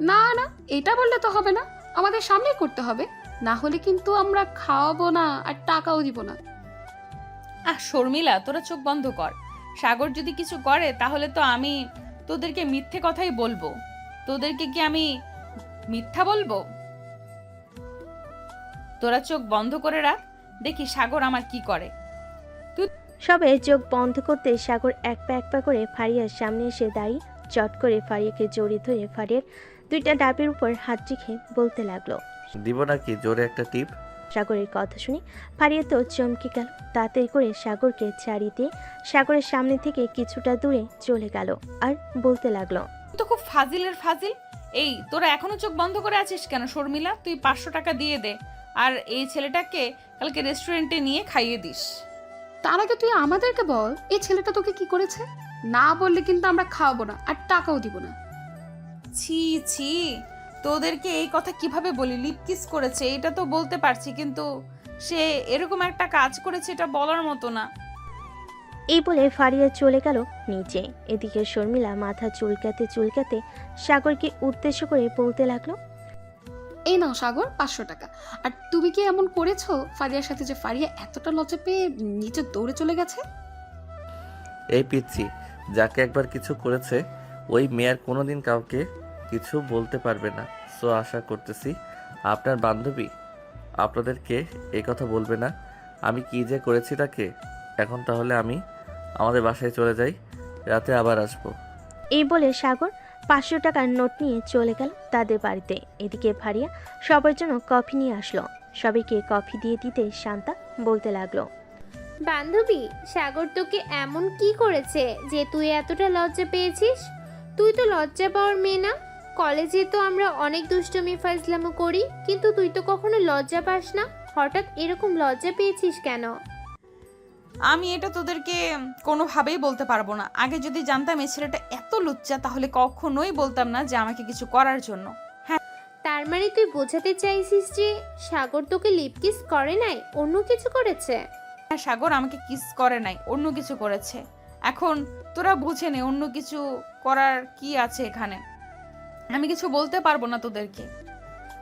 না না, এটা বললে তো হবে না, আমাদের সামনেই করতে হবে, না হলে কিন্তু আমরা খাওয়াবো না আর টাকাও দিব না। শর্মিলা, তোরা চোখ বন্ধ কর। সাগর যদি কিছু করে তাহলে তো আমি তোদেরকে মিথ্যে কথাই বলবো। তোদেরকে কি আমি মিথ্যা বলবো? তোরা চোখ বন্ধ করে রাখ, দেখি সাগর আমার কি করে। সবে চোখ বন্ধ করতে সাগর এক পা করে ফারিয়ার সামনে এসে দাঁড়িয়ে চট করে ফারিয়াকে জড়িয়ে ধরে ফারিয়ার দুইটা ডাবের উপর হাত রেখে বলতে লাগলো। দিব নাকি জোরে একটা টিপ? সাগরের কথা শুনে ফারিয়া তো চমকে গেল। তাড়াতাড়ি করে সাগরকে ছাড়িয়ে দিয়ে সাগরের সামনে থেকে কিছুটা দূরে চলে গেল আর বলতে লাগলো। তো খুব ফাজিলের ফাজিল। এই তোরা এখনো চোখ বন্ধ করে আছিস কেন? শর্মিলা, তুই 500 টাকা দিয়ে দে, আর এই ছেলেটাকে কালকে রেস্টুরেন্টে নিয়ে খাইয়ে দিস। তার আগে তুই আমাদেরকে বল, এই ছেলেটা তোকে কি করেছে? না বললে কিন্তু আমরা খাওয়াবো না আর টাকাও দিব না। ছি ছি, তোদেরকে এই কথা কিভাবে বলি? লিপ কিস করেছে এটা তো বলতে পারছি, কিন্তু সে এরকম একটা কাজ করেছে এটা বলার মতো না। এই বলে ফারিয়া চলে গেল নিচে। এদিকে শর্মিলা মাথা চুলকাতে সাগরকে উদ্দেশ্য করে বলতে লাগলো। এই নাও সাগর, 500 টাকা। আর তুমি কি এমন করেছো ফারিয়ার সাথে যে ফারিয়া এতটা লজ্জা পেয়ে নিচে দৌড়ে চলে গেছে? এই পিচ্ছি, যাকে একবার কিছু করেছে ওই মেয়ার কোনোদিন কাউকে কিছু বলতে পারবে না। সো আশা করতেছি আপনার বান্ধবী আপনাদেরকে এই কথা বলবে না আমি কি যে করেছি তাকে। এখন তাহলে আমি আমাদের বাসায় চলে যাই, রাতে আবার আসবো। এই বলে সাগর 500 টাকার নোট নিয়ে চলে গেল তাদের বাড়িতে। এদিকে ফারিয়া সবার জন্য কফি নিয়ে আসলো। সবাইকে কফি দিয়ে দিতে শান্তা বলতে লাগলো। বান্ধবী, সাগর তোকে এমন কি করেছে যে তুই এতটা লজ্জা পেয়েছিস? তুই তো লজ্জা পাওয়ার মেয়ে না। কলেজে তো আমরা অনেক দুষ্টুমি ফাজলামো করি, কিন্তু তুই তো কখনো লজ্জা পাস না। হঠাৎ এরকম লজ্জা পেয়েছিস কেন? আমি এটা তোদেরকে কোনোভাবেই বলতে পারবো না। আগে যদি জানতাম এই ছেলেটা এত লুচ্চা তাহলে কখনোই বলতাম না যে আমাকে কিছু করার জন্য। হ্যাঁ, তার মানে তুই বোঝাতে চাইছিস যে সাগর তোকে লিপ কিস করে নাই, অন্য কিছু করেছে? হ্যাঁ, সাগর আমাকে কিস করে নাই, অন্য কিছু করেছে। এখন তোরা বুঝে নে অন্য কিছু করার কি আছে এখানে। আমি কিছু বলতে পারবো না তোদেরকে।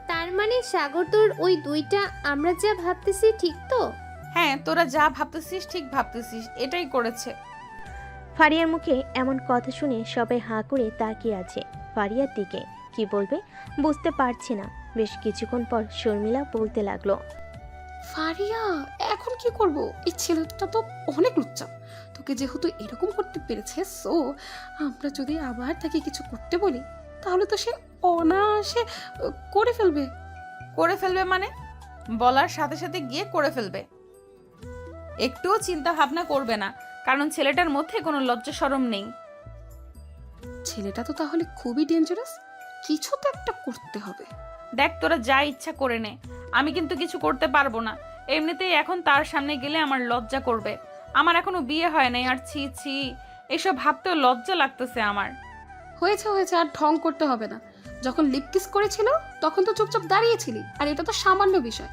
তার মানে সাগর তোর ওই দুইটা আমরা যা ভাবতেছি ঠিক তো? হ্যাঁ, তোরা যা ভাবতেছিস ঠিক ভাবতেছিস, এটাই করেছে। ফারিয়ার মুখে এমন কথা শুনে সবাই হাঁ করে তাকিয়ে আছে ফারিয়ার দিকে। কি বলবে বুঝতে পারছে না। বেশ কিছুক্ষণ পর শর্মিলা বলতে লাগলো। ফারিয়া, এখন কি করব? এই ছেলেটা তো অনেক লুচ্চা। তোকে যেহেতু এরকম করতে পেরেছে, সো আমরা যদি আবার তাকে কিছু করতে বলি তাহলে তো সে অনায়াসে করে ফেলবে। করে ফেলবে মানে? বলার সাথে সাথে গিয়ে করে ফেলবে। একটুও চিন্তা ভাবনা করবে না, কারণ ছেলেটার মধ্যে কোনো লজ্জা শরম নেই। ছেলেটা তো তাহলে খুবই ডেঞ্জারাস, কিছু তো একটা করতে হবে। দেখ, তোরা যা ইচ্ছা করে নে, আমি কিন্তু কিছু করতে পারবো না। এমনিতেই এখন তার সামনে গেলে আমার লজ্জা করবে, আমার এখনো বিয়ে হয় নাই, আর ছি ছি, এসব ভাবতেও লজ্জা লাগতেছে আমার। হয়েছে হয়েছে, আর ঢং করতে হবে না। যখন লিপ কিস করেছিল তখন তো চুপচাপ দাঁড়িয়েছিলি, আর এটা তো সামান্য বিষয়।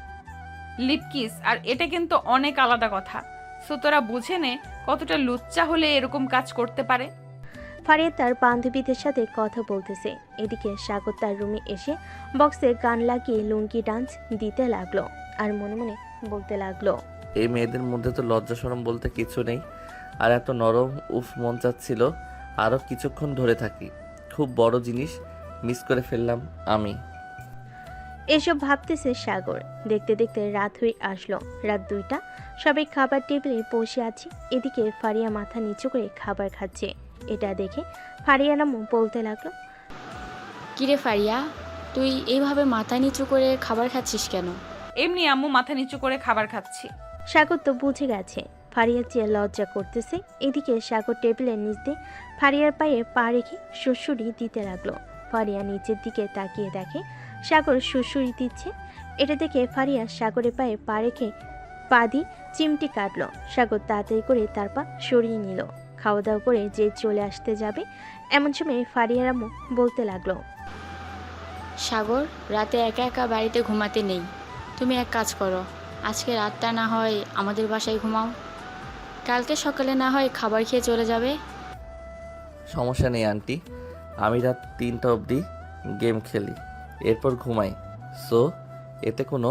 লিপ কিস আর এটা কিন্তু অনেক আলাদা কথা। সো তোরা বুঝে নে কতটা লুচ্চা হলে এরকম কাজ করতে পারে। ফারিয়া তার বান্ধবীদের সাথে কথা বলতেছে, এদিকে সাগর তার রুমে এসে বক্সে গান লাগিয়ে লুঙ্গি ডান্স দিতে লাগলো আর মনে মনে বলতে লাগলো, এই মেয়েদের মধ্যে তো লজ্জা শরম বলতে কিছু নেই। আর এত নরম, উফ, মন চাচ্ছিল আরও কিছুক্ষণ ধরে থাকি। খুব বড় জিনিস মিস করে ফেললাম আমি। এসব ভাবতেছে সাগর। দেখতে দেখতে রাত হয়ে আসলো, রাত 2টা। সবাই খাবার টেবিলে বসে আছে। এদিকে ফারিয়া মাথা নিচু করে খাবার খাচ্ছে। এটা দেখে ফারিয়া নামও বলতে লাগলো, কিরে ফারিয়া, তুই এইভাবে মাথা নিচু করে খাবার খাচ্ছিস কেন? এমনি আম্মু, মাথা নিচু করে খাবার খাচ্ছি। সাগর তো বুঝে গেছে ফারিয়ার চেয়ে লজ্জা করতেছে। এদিকে সাগর টেবিলের নিচ দিয়ে ফারিয়ার পায়ে পা রেখে সুড়সুড়ি দিতে লাগলো। ফারিয়া নিচের দিকে তাকিয়ে দেখে সাগর সুড়সুড়ি দিচ্ছে। এটা দেখে ফারিয়া সাগরের পায়ে পা রেখে পা দিয়ে চিমটি কাটলো। সাগর তাড়াতাড়ি করে তার পা সরিয়ে নিল। খাওয়া দাওয়া করে যে চলে আসতে যাবে, এমন সময় ফারিয়ার আম্মু বলতে লাগলো, সাগর, রাতে একা একা বাড়িতে ঘুমাতে নেই। তুমি এক কাজ করো, আজকে রাতটা না হয় আমাদের বাসায় ঘুমাও, কালকে সকালে না হয় খাবার খেয়ে চলে যাবে। সমস্যা নেই আন্টি, আমি রাত 3টা অবধি গেম খেলি, এরপর ঘুমাই। সো এতে কোনো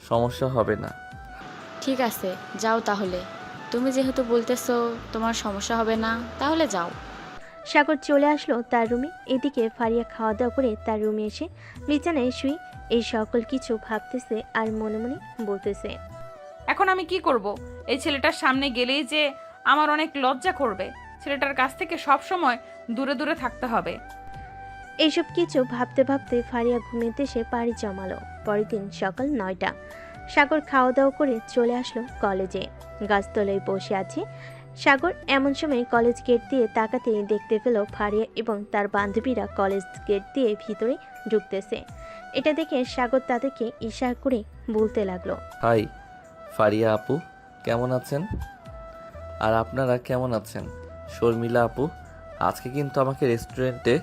সমস্যা হবে না। ঠিক আছে, যাও তাহলে। তুমি যেহেতু বলতেছো তোমার সমস্যা হবে না, তাহলে যাও। সাগর চলে আসলো তার রুমে। এদিকে ফারিয়া খাওয়া দাওয়া করে তার রুমে এসে বিছানায় শুয়ে এই সকল কিছু ভাবতেছে আর মনে মনে বলতেছে, এখন আমি কি করব? এই ছেলেটার সামনে গেলেই যে আমার অনেক লজ্জা করবে। ছেলেটার কাছ থেকে সব সময় দূরে দূরে থাকতে হবে। এইসব কিছু ভাবতে ভাবতে ফারিয়া ঘুমের দেশে পাড়ি জমালো। পরের দিন সকাল 9টা। সাগর খাওয়া দাওয়া করে চলে আসলো কলেজে। গাছতলায় বসে আছে সাগর। এমন সময় কলেজ গেট দিয়ে তাকাতে দেখতে পেল ফারিয়া এবং তার বান্ধবীরা কলেজ গেট দিয়ে ভিতরে ঢুকতেছে। এটা দেখে সাগর তাদেরকে ইশারা করে বলতে লাগলো, হাই ফারিয়া আপু, কেমন আছেন? আর আপনারা কেমন আছেন? শর্মিলা আপু, আজকে কিন্তু আমাকে রেস্টুরেন্টে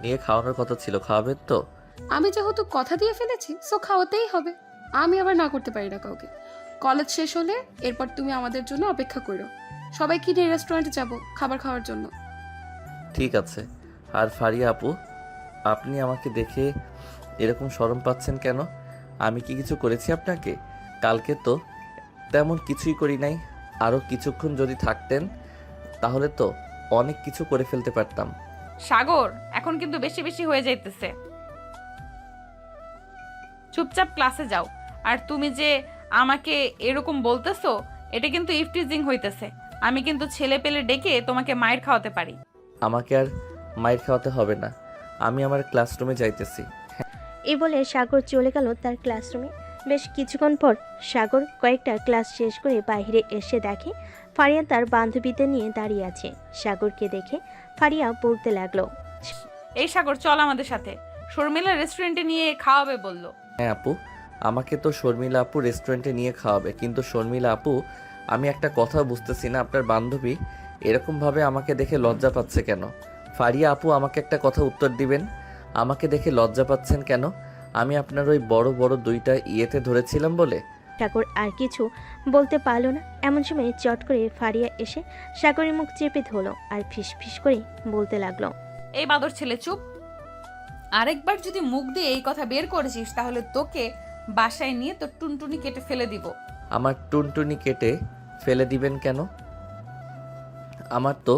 নিয়ে খাওয়ানোর কথা ছিল, খাওয়াবেন তো? আমি যেহেতু কথা দিয়ে ফেলেছি, সো খাওয়াতেই হবে। আমি আবার না করতে পারি না কাউকে। কলেজ শেষ হলে এরপর তুমি আমাদের জন্য অপেক্ষা করো। সবাইকে নিয়ে রেস্টুরেন্টে যাব খাবার খাওয়ার জন্য। ঠিক আছে। আর ফারিয়া আপু, আপনি আমাকে দেখে এরকম শরম পাচ্ছেন কেন? আমি কি কিছু করেছি আপনাকে? কালকে তো তেমন কিছুই করি নাই। আরও কিছুক্ষণ যদি থাকতেন তাহলে তো অনেক কিছু করে ফেলতে পারতাম। সাগর, এখন কিন্তু বেশি বেশি হয়ে যাইতেছে। চুপচাপ ক্লাসে যাও। আর তুমি যে আমাকে এরকম বলতেছো, এটা কিন্তু ইফটিজিং হইতেছে। আমি কিন্তু ছেলে পেলে ডেকে তোমাকে মায়ের খাওয়াতে পারি। আমাকে আর মাইর খাওয়াতে হবে না, আমি আমার ক্লাসরুমে যাইতেছি। এই বলে সাগর চলে গেল তার ক্লাসরুমে। বেশ কিছুক্ষণ পর সাগর কয়েকটা ক্লাস শেষ করে বাইরে এসে দেখে ফারিয়া তার বান্ধবীদের নিয়ে দাঁড়িয়ে আছে। সাগরকে দেখে ফারিয়া বলতে লাগলো, এই সাগর, চল আমাদের সাথে। শর্মিলা রেস্টুরেন্টে নিয়ে খাওয়াবে বললো। হ্যাঁ আপু, আমাকে তো শর্মিলা আপু রেস্টুরেন্টে নিয়ে খাওয়াবে, কিন্তু শর্মিলা আপু, আমি একটা কথা বুঝতেছি না, আপনার বান্ধবী এরকমভাবে আমাকে দেখে লজ্জা পাচ্ছে কেন? ফারিয়া আপু, আমাকে একটা কথা উত্তর দিবেন, আমাকে দেখে লজ্জা পাচ্ছেন কেন? আমি আপনার ওই বড় বড় 2টা ইয়েতে ধরেছিলাম বলে? সাগর আর কিছু বলতে পারলো না। এমন সময় চট করে ফারিয়া এসে সাগরের মুখ চেপে ধরলো আর ফিস ফিস করে বলতে লাগলো, এই বাদর ছেলে, চুপ। আরেকবার যদি মুখ দিয়ে এই কথা বের করেছিস তাহলে তোকে বাসায় নিয়ে তোর টুনটুনি কেটে ফেলে দিব। আমার টুনটুনি কেটে ফেলে দিবেন কেন? আমার তো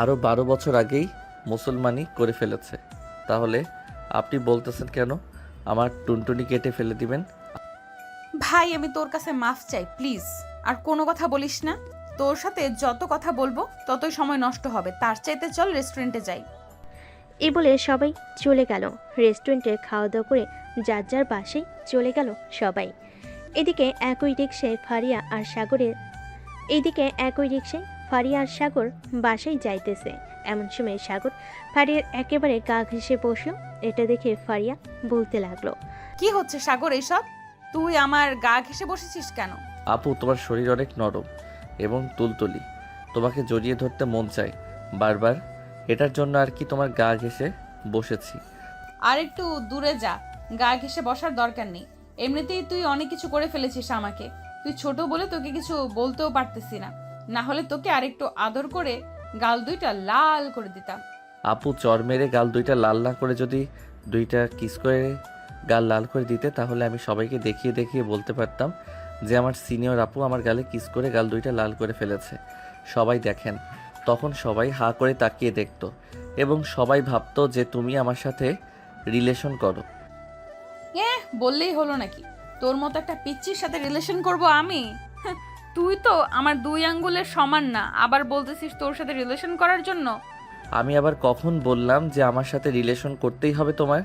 আরও 12 বছর আগেই মুসলমানি করে ফেলেছে, তাহলে আপনি বলতেছেন কেন আমার টুনটুনি কেটে ফেলে দিবেন? ভাই, আমি তোর কাছে মাফ চাই, প্লিজ। আর কোনো কথা বলিস না। তোর সাথে যত কথা বলবো ততই সময় নষ্ট হবে। তার চাইতে চল রেস্টুরেন্টে যাই। এই বলে সবাই চলে গেল রেস্টুরেন্টে। খাওয়া দাওয়া করে যার যার বাসায় চলে গেল সবাই। এদিকে একই রিক্সায় ফারিয়া আর সাগর বাসায় যাইতেছে। এমন সময় সাগর ফারিয়ার একেবারে গা ঘেঁষে বসলো। এটা দেখে ফারিয়া বলতে লাগলো, কি হচ্ছে সাগর এইসব? তুই আমার গা ঘেঁষে বসেছিস কেন? আপু, তোমার শরীর অনেক নরম এবং তুলতুলি, তোমাকে জড়িয়ে ধরতে মন চায় বারবার। এটার জন্য আর কি তোমার গা ঘেঁষে বসেছি। আর একটু দূরে যা, গা ঘেঁষে বসার দরকার নেই। এমনিতেই তুই অনেক কিছু করে ফেলেছিস আমাকে। তুই ছোট বলে তোকে কিছু বলতেও পারতেছি না, না হলে তোকে আরেকটু আদর করে গাল দুইটা লাল করে দিতাম। আপু চর মেরে গাল দুইটা লাল না করে যদি দুইটা কিস করে গাল লাল করে দিতে, তাহলে আমি সবাইকে দেখিয়ে দেখিয়ে বলতে পারতাম যে আমার সিনিয়র আপু আমার গালে কিস করে গাল দুইটা লাল করে ফেলেছে। সবাই দেখেন, তখন সবাই হা করে তাকিয়ে দেখতো এবং সবাই ভাবতো যে তুমি আমার সাথে রিলেশন করো। বললেই হলো নাকি? তোর মতো একটা পিচ্চির সাথে রিলেশন করব আমি? হ্যাঁ, তুই তো আমার 2 আঙ্গুলের সমান না, আবার বলতেছিস তোর সাথে রিলেশন করার জন্য? আমি আবার কখন বললাম যে আমার সাথে রিলেশন করতেই হবে তোমার?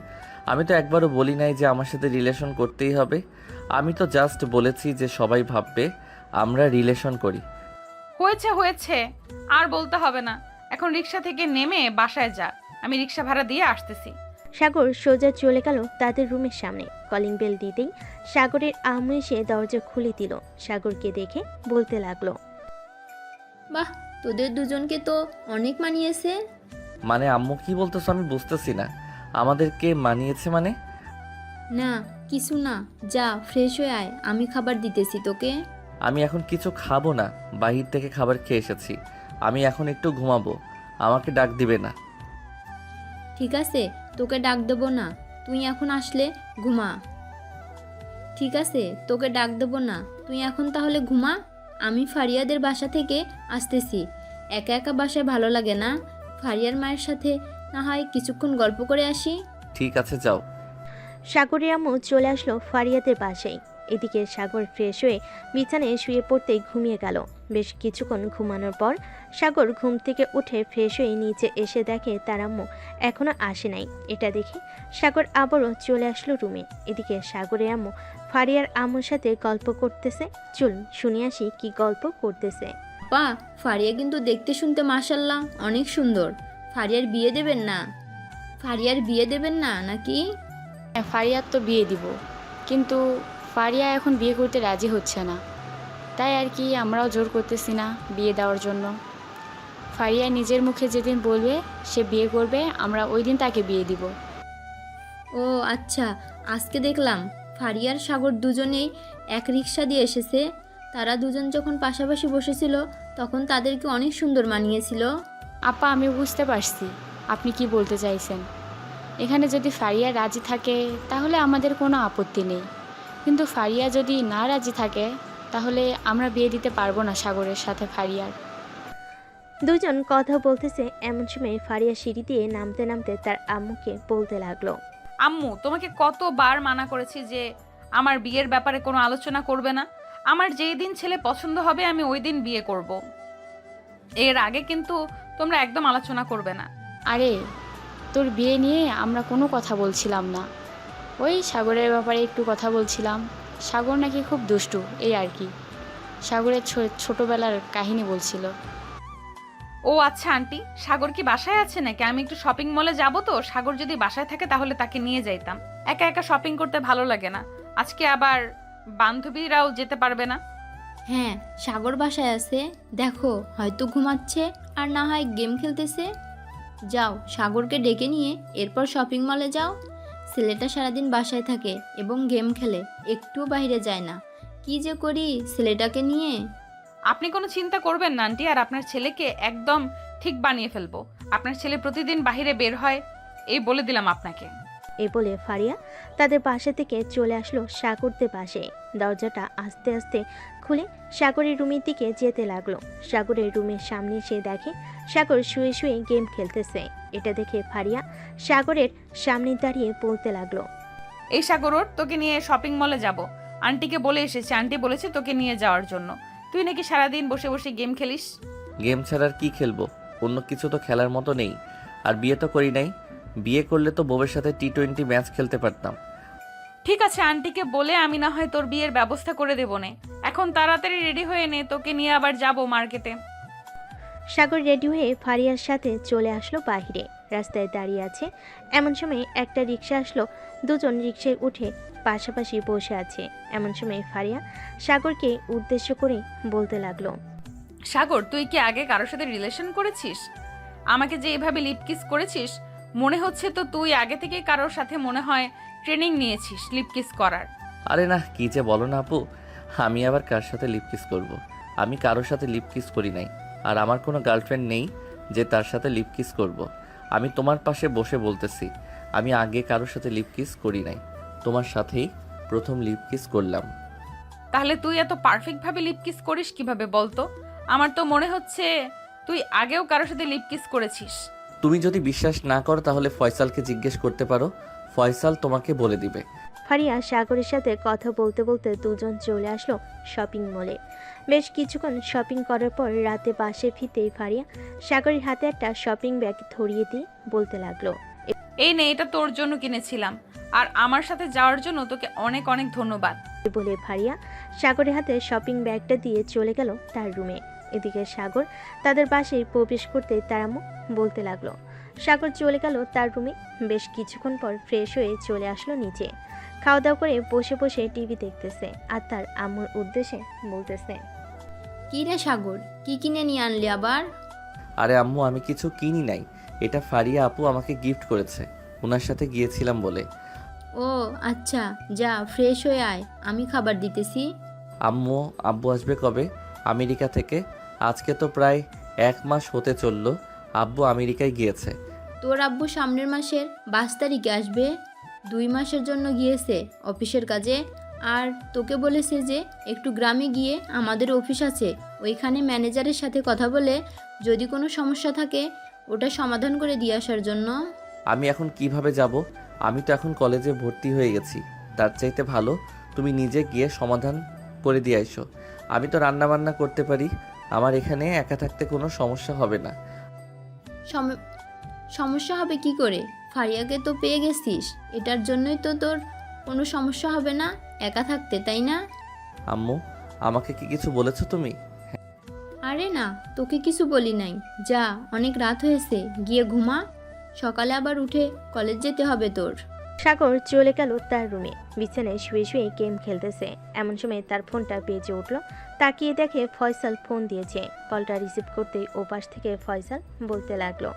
আমি তো একবারও বলি নাই যে আমার সাথে রিলেশন করতেই হবে। আমি তো জাস্ট বলেছি যে সবাই ভাববে আমরা রিলেশন করি। হয়েছে হয়েছে, আর বলতে হবে না। এখন রিক্সা থেকে নেমে বাসায় যা, আমি রিক্সা ভাড়া দিয়ে আসতেছি। সাগর সোজা চলে গেল তাদের রুমের সামনে। কলিং বেল দিতেই সাগরের আম্মু এসে দরজা খুলে দিল। সাগরকে দেখে বলতে লাগলো, বাহ, তোদের দুজনকে তো অনেক মানিয়েছে। মানে আম্মু কি বলতেছো আমি বুঝতেছি না। আমাদেরকে মানিয়েছে মানে? না কিছু না, যা ফ্রেশ হয়ে আয়, আমি খাবার দিতেছি তোকে। আমি এখন কিছু খাবো না, বাহির থেকে খাবার খেয়ে এসেছি। আমি এখন একটু ঘুমাবো, আমাকে ডাক দিবে না। ঠিক আছে, তোকে ডাক দেবো না, তুই এখন আসলে ঘুমা। ঠিক আছে, তোকে ডাক দেবো না, তুই এখন তাহলে ঘুমা। আমি ফারিয়াদের বাসা থেকে আসতেছি। একা একা বাসায় ভালো লাগে না, ফারিয়ার মায়ের সাথে না হয় কিছুক্ষণ গল্প করে আসি। ঠিক আছে যাও। সাগরের আম্মু চলে আসলো ফারিয়াদের বাসায়। এদিকে সাগর ফ্রেশ হয়ে বিছানায় শুয়ে পড়তেই ঘুমিয়ে গেল। বেশ কিছুক্ষণ ঘুমানোর পর সাগর ঘুম থেকে উঠে ফ্রেশ হয়ে নিচে এসে দেখে তার আম্মু এখনো আসে নাই। এটা দেখে সাগর আবারও চলে আসলো রুমে। এদিকে সাগরের আম্মু ফারিয়ার আম্মুর সাথে গল্প করতেছে। চল শুনে আসি কি গল্প করতেছে। পা, ফারিয়া কিন্তু দেখতে শুনতে মাশাল্লাহ অনেক সুন্দর। ফারিয়ার বিয়ে দেবেন না? ফারিয়ার বিয়ে দেবেন না নাকি? হ্যাঁ, ফারিয়ার তো বিয়ে দিব, কিন্তু ফারিয়া এখন বিয়ে করতে রাজি হচ্ছে না, তাই আর কি আমরাও জোর করতেছি না বিয়ে দেওয়ার জন্য। ফারিয়া নিজের মুখে যেদিন বলবে সে বিয়ে করবে, আমরা ওই দিন তাকে বিয়ে দিব। ও আচ্ছা, আজকে দেখলাম ফারিয়ার সাগর দুজনেই এক রিক্সা দিয়ে এসেছে। তারা দুজন যখন পাশাপাশি বসেছিল তখন তাদেরকে অনেক সুন্দর মানিয়েছিল। আপা, আমি বুঝতে পারছি আপনি কি বলতে চাইছেন। এখানে যদি ফারিয়া রাজি থাকে তাহলে আমাদের কোনো আপত্তি নেই, কিন্তু ফারিয়া যদি না রাজি থাকে তাহলে আমরা বিয়ে দিতে পারবো না সাগরের সাথে ফারিয়ার। দুজন কথা বলতেছে, এমন সময় ফারিয়া সিঁড়ি দিয়ে নামতে নামতে তার আম্মুকে বলতে লাগলো, আম্মু, তোমাকে কতবার মানা করেছি যে আমার বিয়ের ব্যাপারে কোনো আলোচনা করবে না। আমার যেই দিন ছেলে পছন্দ হবে আমি ওই দিন বিয়ে করব। এর আগে কিন্তু তোমরা একদম আলোচনা করবে না। আরে, তোর বিয়ে নিয়ে আমরা কোনো কথা বলছিলাম না, ওই সাগরের ব্যাপারে একটু কথা বলছিলাম। সাগর নাকি খুব দুষ্টু, এই আর কি। সাগরের ছোটবেলার কাহিনী বলছিল। ও আচ্ছা আন্টি, সাগর কি বাসায় আছে নাকি? আমি একটু শপিং মলে যাব তো, সাগর যদি বাসায় থাকে তাহলে তাকে নিয়ে যাইতাম। একা একা শপিং করতে ভালো লাগে না। আজকে আবার বান্ধবীরাও যেতে পারবে না। হ্যাঁ, সাগর বাসায় আছে, দেখো হয়তো ঘুমাচ্ছে আর না হয় গেম খেলতেছে। যাও সাগরকে ডেকে নিয়ে এরপর শপিং মলে যাও। ছেলেটা সারাদিন বাসায় থাকে এবং গেম খেলে, একটুও বাইরে যায় না। কি যে করি ছেলেটাকে নিয়ে। আপনি কোনো চিন্তা করবেন না আন্টি, আর আপনার ছেলেকে একদম ঠিক বানিয়ে ফেলবো। আপনার ছেলে প্রতিদিন বাইরে বের হয়, এই বলে দিলাম আপনাকে। এই বলে ফারিয়া তাদের পাশে থেকে চলে আসলো সাগরদের পাশে। দরজাটা আস্তে আস্তে খুলে সাগরের রুমের দিকে যেতে লাগলো। সাগরের রুমের সামনে এসে দেখে সাগর শুয়ে শুয়ে গেম খেলতেছে। এটা দেখে ফারিয়া সাগরের সামনে দাঁড়িয়ে বলতে লাগলো, এই সাগর, ওর তোকে নিয়ে শপিং মলে যাব। আন্টিকে বলে এসেছি, আন্টি বলেছে তোকে নিয়ে যাওয়ার জন্য। তুই নাকি সারাদিন বসে বসে গেম খেলিস। গেম ছাড়ার কি খেলবো? অন্য কিছু তো খেলার মতো নেই। আর বিয়ে তো করি নাই। বিয়ে করলে তো বউয়ের সাথে T20 ম্যাচ খেলতে পারতাম। ঠিক আছে, আন্টিকে বলে আমি না হয় তোর বিয়ের ব্যবস্থা করে দেবো নে। এখন তাড়াতাড়ি রেডি হয়ে নে, তোকে নিয়ে আবার যাব মার্কেটে। সাগর রেডি হয়ে ফারিয়ার সাথে চলে আসলো বাহিরে। রাস্তায় দাঁড়িয়ে আছে, এমন সময় একটা রিক্সা আসলো। দুজন রিক্সায় উঠে পাশাপাশি বসে আছে। এমন সময় ফারিয়া সাগরকে উদ্দেশ্য করে বলতে লাগলো, সাগর, তুই কি আগে কারোর সাথে রিলেশন করেছিস? আমাকে যে এভাবে লিপ কিস করেছিস, মনে হচ্ছে তো তুই আগে থেকে কারোর সাথে মনে হয় ট্রেনিং নিয়েছিস লিপ কিস করার। আরে না, কি যে বলো না আপু, আমি আবার কার সাথে লিপ কিস করব? আমি কারোর সাথে লিপ কিস করি নাই, আর আমার কোনো গার্লফ্রেন্ড নেই যে তার সাথে লিপ কিস করব। আমি তোমার পাশে বসে বলতেছি, আমি আগে কারোর সাথে লিপ কিস করি নাই, তোমার সাথেই প্রথম লিপ কিস করলাম। তাহলে তুই এত পারফেক্ট ভাবে লিপ কিস করিস কিভাবে বলতো? আমার তো মনে হচ্ছে তুই আগেও কারোর সাথে লিপ কিস করেছিস। তুমি যদি বিশ্বাস না করো তাহলে ফয়সালকে জিজ্ঞেস করতে পারো, ফয়সাল তোমাকে বলে দিবে। ফারিয়া সাগরের সাথে কথা বলতে বলতে দুজন চলে আসলো শপিং মলে। বেশ কিছুক্ষণ শপিং করার পর রাতে বাসে ফিরতেই ফারিয়া সাগরের হাতে একটা শপিং ব্যাগ ধরিয়ে দিয়ে বলতে লাগলো, এই নে, এটা তোর জন্য কিনেছিলাম, আর আমার সাথে যাওয়ার জন্য তোকে অনেক অনেক ধন্যবাদ। বলে ফারিয়া সাগরের হাতে শপিং ব্যাগটা দিয়ে চলে গেল তার রুমে। এদিকে সাগর তাদের বাসায় প্রবেশ করতে তার আম্মু বলতে লাগলো। সাগর চলে গেল তার রুমে। বেশ কিছুক্ষণ পর ফ্রেশ হয়ে চলে আসলো নিচে। খাওয়া দাওয়া করে বসে বসে টিভি দেখতেছে আর তার আম্মুর উদ্দেশ্যে বলতেছে, কি রে সাগর, কি কিনে নিয়ে আনলি আবার? আরে আম্মু, আমি কিছু কিনি নাই, এটা ফারিয়া আপু আমাকে গিফট করেছে, ওনার সাথে গিয়েছিলাম বলে। ও আচ্ছা, যা ফ্রেশ হয়ে আয়, আমি খাবার দিতেছি। আম্মু, আব্বু আসবে কবে আমেরিকা থেকে? আজকে তো প্রায় 1 মাস হতে চললো আব্বু আমেরিকায় গিয়েছে। তোর আব্বু সামনের মাসের 22 তারিখে আসবে। 2 মাসের জন্য গিয়েছে অফিসের কাজে। আর তোকে বলেছে যে একটু গ্রামে গিয়ে আমাদের অফিস আছে, ওইখানে ম্যানেজারের সাথে কথা বলে যদি কোনো সমস্যা থাকে ওটা সমাধান করে দিয়ে আসার জন্য। আমি এখন কিভাবে যাব? আমি তো এখন কলেজে ভর্তি হয়ে গেছি, তার চাইতে ভালো তুমি নিজে গিয়ে সমাধান করে দিয়ে আইসো। আমি তো রান্না বান্না করতে পারি, আমার এখানে একা থাকতে কোনো সমস্যা হবে না। সমস্যা হবে কি করে? ফারিয়াকে তো পেয়ে গেছিস, এটার জন্যই তো তোর কোনো সমস্যা হবে না একা থাকতে, তাই না? আম্মু, আমাকে কি কিছু বলেছো তুমি? আরে না, তোকে কিছু বলি নাই। যা, অনেক রাত হয়েছে, গিয়ে ঘুমা, সকালে আবার উঠে কলেজ যেতে হবে তোর। সাগর চলে গেল তার রুমে। বিছানায় শুয়ে শুয়ে গেম খেলতেছে। এমন সময় তার ফোনটা বেজে উঠল। তাকিয়ে দেখে ফয়সাল ফোন দিয়েছে। কলটা রিসিভ করতেই ওপাশ থেকে ফয়সাল বলতে লাগলো,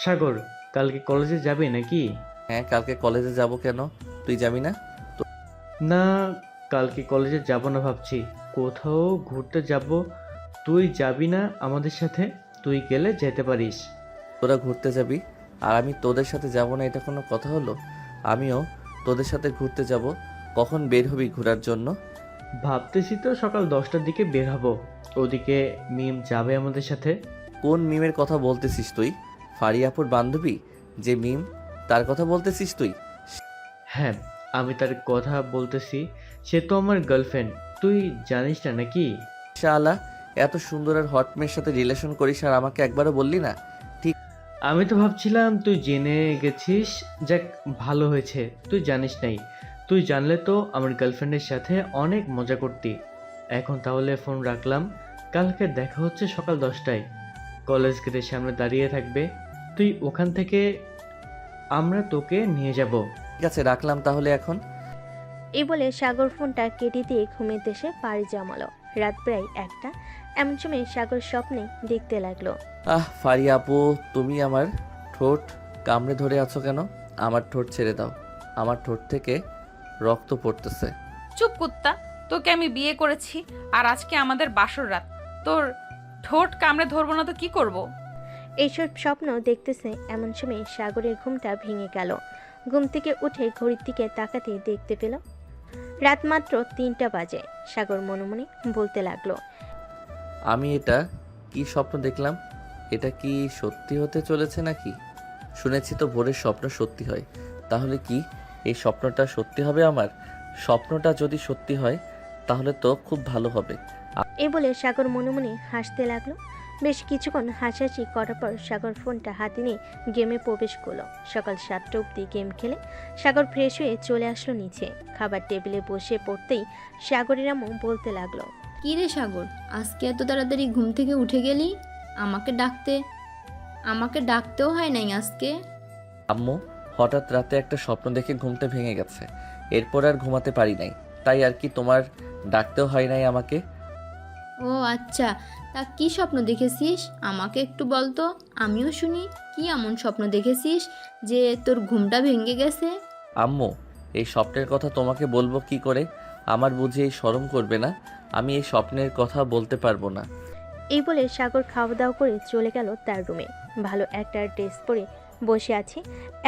সাগর, কালকে কলেজে যাবে নাকি? হ্যাঁ, কালকে কলেজে যাব। কেন, তুই যাবি না? না, কালকে কলেজে যাব না ভাবছি, কোথাও ঘুরতে যাব। তুই যাবি না আমাদের সাথে? তুই গেলে যেতে পারিস। তোরা ঘুরতে যাবি আর আমি তোদের সাথে যাব না, এটা কোনো কথা হলো? আমিও তোদের সাথে ঘুরতে যাব। কখন বের হবি ঘোরার জন্য? ভাবতেছি তো সকাল 10টার দিকে বের হব। ওদিকে মিম যাবে আমাদের সাথে। কোন মিমের কথা বলতেছিস তুই? ফারিয়াপুর বান্ধবী যে মিম, তার কথা বলতেছিস তুই? হ্যাঁ, আমি তার কথা বলতেছি। সে তো আমার গার্লফ্রেন্ড, তুই জানিস না নাকি? শালা, এত সুন্দর আর হট মেয়ের সাথে রিলেশন করিস আর আমাকে একবারও বললি না? আমি তো ভাবছিলাম তুই জেনে গেছিস, যাক ভালো হয়েছে তুই জানিস নাই। তুই জানলে তো আমার গার্লফ্রেন্ডের সাথে অনেক মজা করতি। এখন তাহলে ফোন রাখলাম, কালকে দেখা হচ্ছে সকাল 10টায়। কলেজ গেটের সামনে দাঁড়িয়ে থাকবে, তুই ওখান থেকে আমরা তোকে নিয়ে যাব। ঠিক আছে, রাখলাম তাহলে এখন। এই বলে সাগর ফোনটা কেটে দিয়ে ঘুমের দেশে পাড়ি জমালো। রাত প্রায় 1টা। এমন সময় সাগর স্বপ্নে দেখতে লাগলো, ফারিয়া আপু, তুমি আমার ঠোঁট কামড়ে ধরে আছো কেন? আমার ঠোঁট ছেড়ে দাও, আমার ঠোঁট থেকে রক্ত পড়তেছে। চুপ কুত্তা, তোকে আমি বিয়ে করেছি আর আজকে আমাদের বাসর রাত, তোর ঠোঁট কামড়ে ধরবো না তো কি করব? এইসব স্বপ্ন দেখতেছে। এমন সময় সাগরের ঘুমটা ভেঙে গেল। ঘুম থেকে উঠে ঘড়ির দিকে তাকাতে দেখতে পেল রাত মাত্র 3টা বাজে। সাগর মনে মনে বলতে লাগলো, আমি এটা কি স্বপ্ন দেখলাম? এটা কি সত্যি হতে চলেছে নাকি? শুনেছি তো ভোরের স্বপ্ন সত্যি হয়, তাহলে কি এই স্বপ্নটা সত্যি হবে আমার? স্বপ্নটা যদি সত্যি হয় তাহলে তো খুব ভালো হবে। এ বলে সাগর মনে মনে হাসতে লাগলো। বেশ কিছুক্ষণ হাসাহাসি করার পর সাগর ফোনটা হাতে নিয়ে গেমে প্রবেশ করলো। সকাল 7টা অবধি গেম খেলে সাগর ফ্রেশ হয়ে চলে আসলো নিচে। খাবার টেবিলে বসে পড়তেই সাগরের আম্মু বলতে লাগলো, কি রে সাগর, আজকে এত তাড়াতাড়ি ঘুম থেকে উঠে গেলি? আমাকে ডাকতেও হয় নাই আজকে। আম্মু, হঠাৎ রাতে একটা স্বপ্ন দেখে ঘুমটা ভেঙে গেছে, এরপর আর ঘুমাতে পারি নাই, তাই আর কি, তোমার ডাকতেও হয় নাই আমাকে। ও আচ্ছা, তা কি স্বপ্ন দেখেছিস আমাকে একটু বল তো, আমিও শুনি। কি এমন স্বপ্ন দেখেছিস যে তোর ঘুমটা ভেঙে গেছে? আম্মু, এই স্বপ্নের কথা তোমাকে বলবো কি করে? আমার বুঝি এই শরম করবে না? আমি এই স্বপ্নের কথা বলতে পারবো না। এই বলে সাগর খাওয়া দাওয়া করে চলে গেল তার রুমে। ভালো একটা ড্রেস পরে বসে আছে,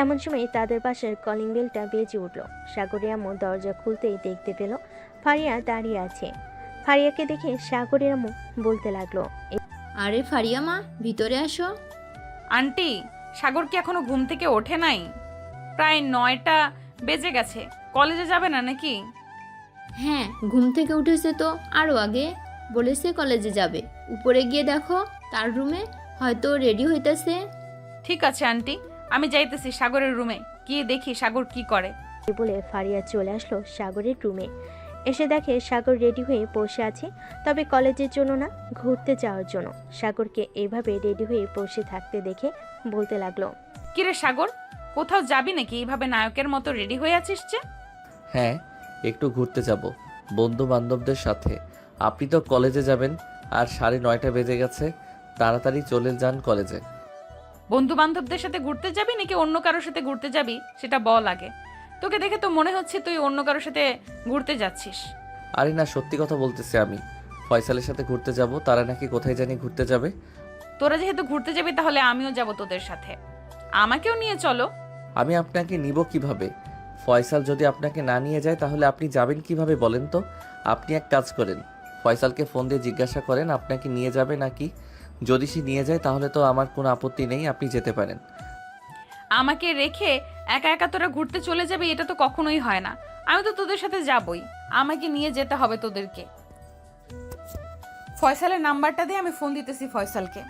এমন সময় তাদের পাশের কলিং বেলটা বেজে উঠল। সাগরের আম্মু দরজা খুলতেই দেখতে পেল ফারিয়া দাঁড়িয়ে আছে। ফারিয়াকে দেখে সাগরের আম্মু বলতে লাগলো, আরে ফারিয়া মা, ভিতরে আসো। আন্টি, সাগর কি এখনো ঘুম থেকে ওঠে নাই? প্রায় 9টা বেজে গেছে, কলেজে যাবে না নাকি? হ্যাঁ, ঘুম থেকে উঠেছে তো আরও আগে। বলেছে কলেজে যাবে। উপরে গিয়ে দেখো তার রুমে, হয়তো রেডি হইতেছে। ঠিক আছে আন্টি, আমি যাইতেছি সাগরের রুমে, গিয়ে দেখি সাগর কি করে। এই বলে ফারিয়া চলে আসলো সাগরের রুমে। এসে দেখে সাগর রেডি হয়ে বসে আছে, তবে কলেজের জন্য না, ঘুরতে যাওয়ার জন্য। সাগরকে এইভাবে রেডি হয়ে বসে থাকতে দেখে বলতে লাগলো, কিরে সাগর, কোথাও যাবি নাকি? এইভাবে নায়কের মতো রেডি হয়ে আছিস যে? হ্যাঁ, একটু ঘুরতে যাব বন্ধু বান্ধবদের সাথে। আপনি তো কলেজে যাবেন, আর 9:30 বেজে গেছে। তাড়াতাড়ি চলে যান কলেজে। বন্ধু বান্ধবদের সাথে ঘুরতে যাবি নাকি অন্য কারোর সাথে ঘুরতে যাবি সেটা বল আগে। তোকে দেখে তো মনে হচ্ছে তুই অন্য কারোর সাথে ঘুরতে যাচ্ছিস। আরে না, সত্যি কথা বলতেছি আমি। ফয়সালের সাথে ঘুরতে যাব, তারা নাকি কোথায় জানি ঘুরতে যাবে। তোরা যেহেতু ঘুরতে যাবি তাহলে আমিও যাব তোদের সাথে, আমাকেও নিয়ে চলো। আমি আপনাকে নিব কিভাবে? ফয়সাল যদি আপনাকে না নিয়ে যায় তাহলে আপনি যাবেন কিভাবে বলেন তো? আপনি এক কাজ করেন, ফয়সালকে ফোন দিয়ে জিজ্ঞাসা করেন আপনাকে নিয়ে যাবে নাকি। যদি সে নিয়ে যায় তাহলে তো আমার কোনো আপত্তি নেই, আপনি যেতে পারেন। আমাকে রেখে একা একা তোরা ঘুরতে চলে যাবি, এটা তো কখনোই হয় না। আমি তো তোদের সাথে যাবই, আমাকে নিয়ে যেতে হবে তোদেরকে। ফয়সালের নাম্বারটা দিয়ে আমি ফোন দিতেছি ফয়সালকে।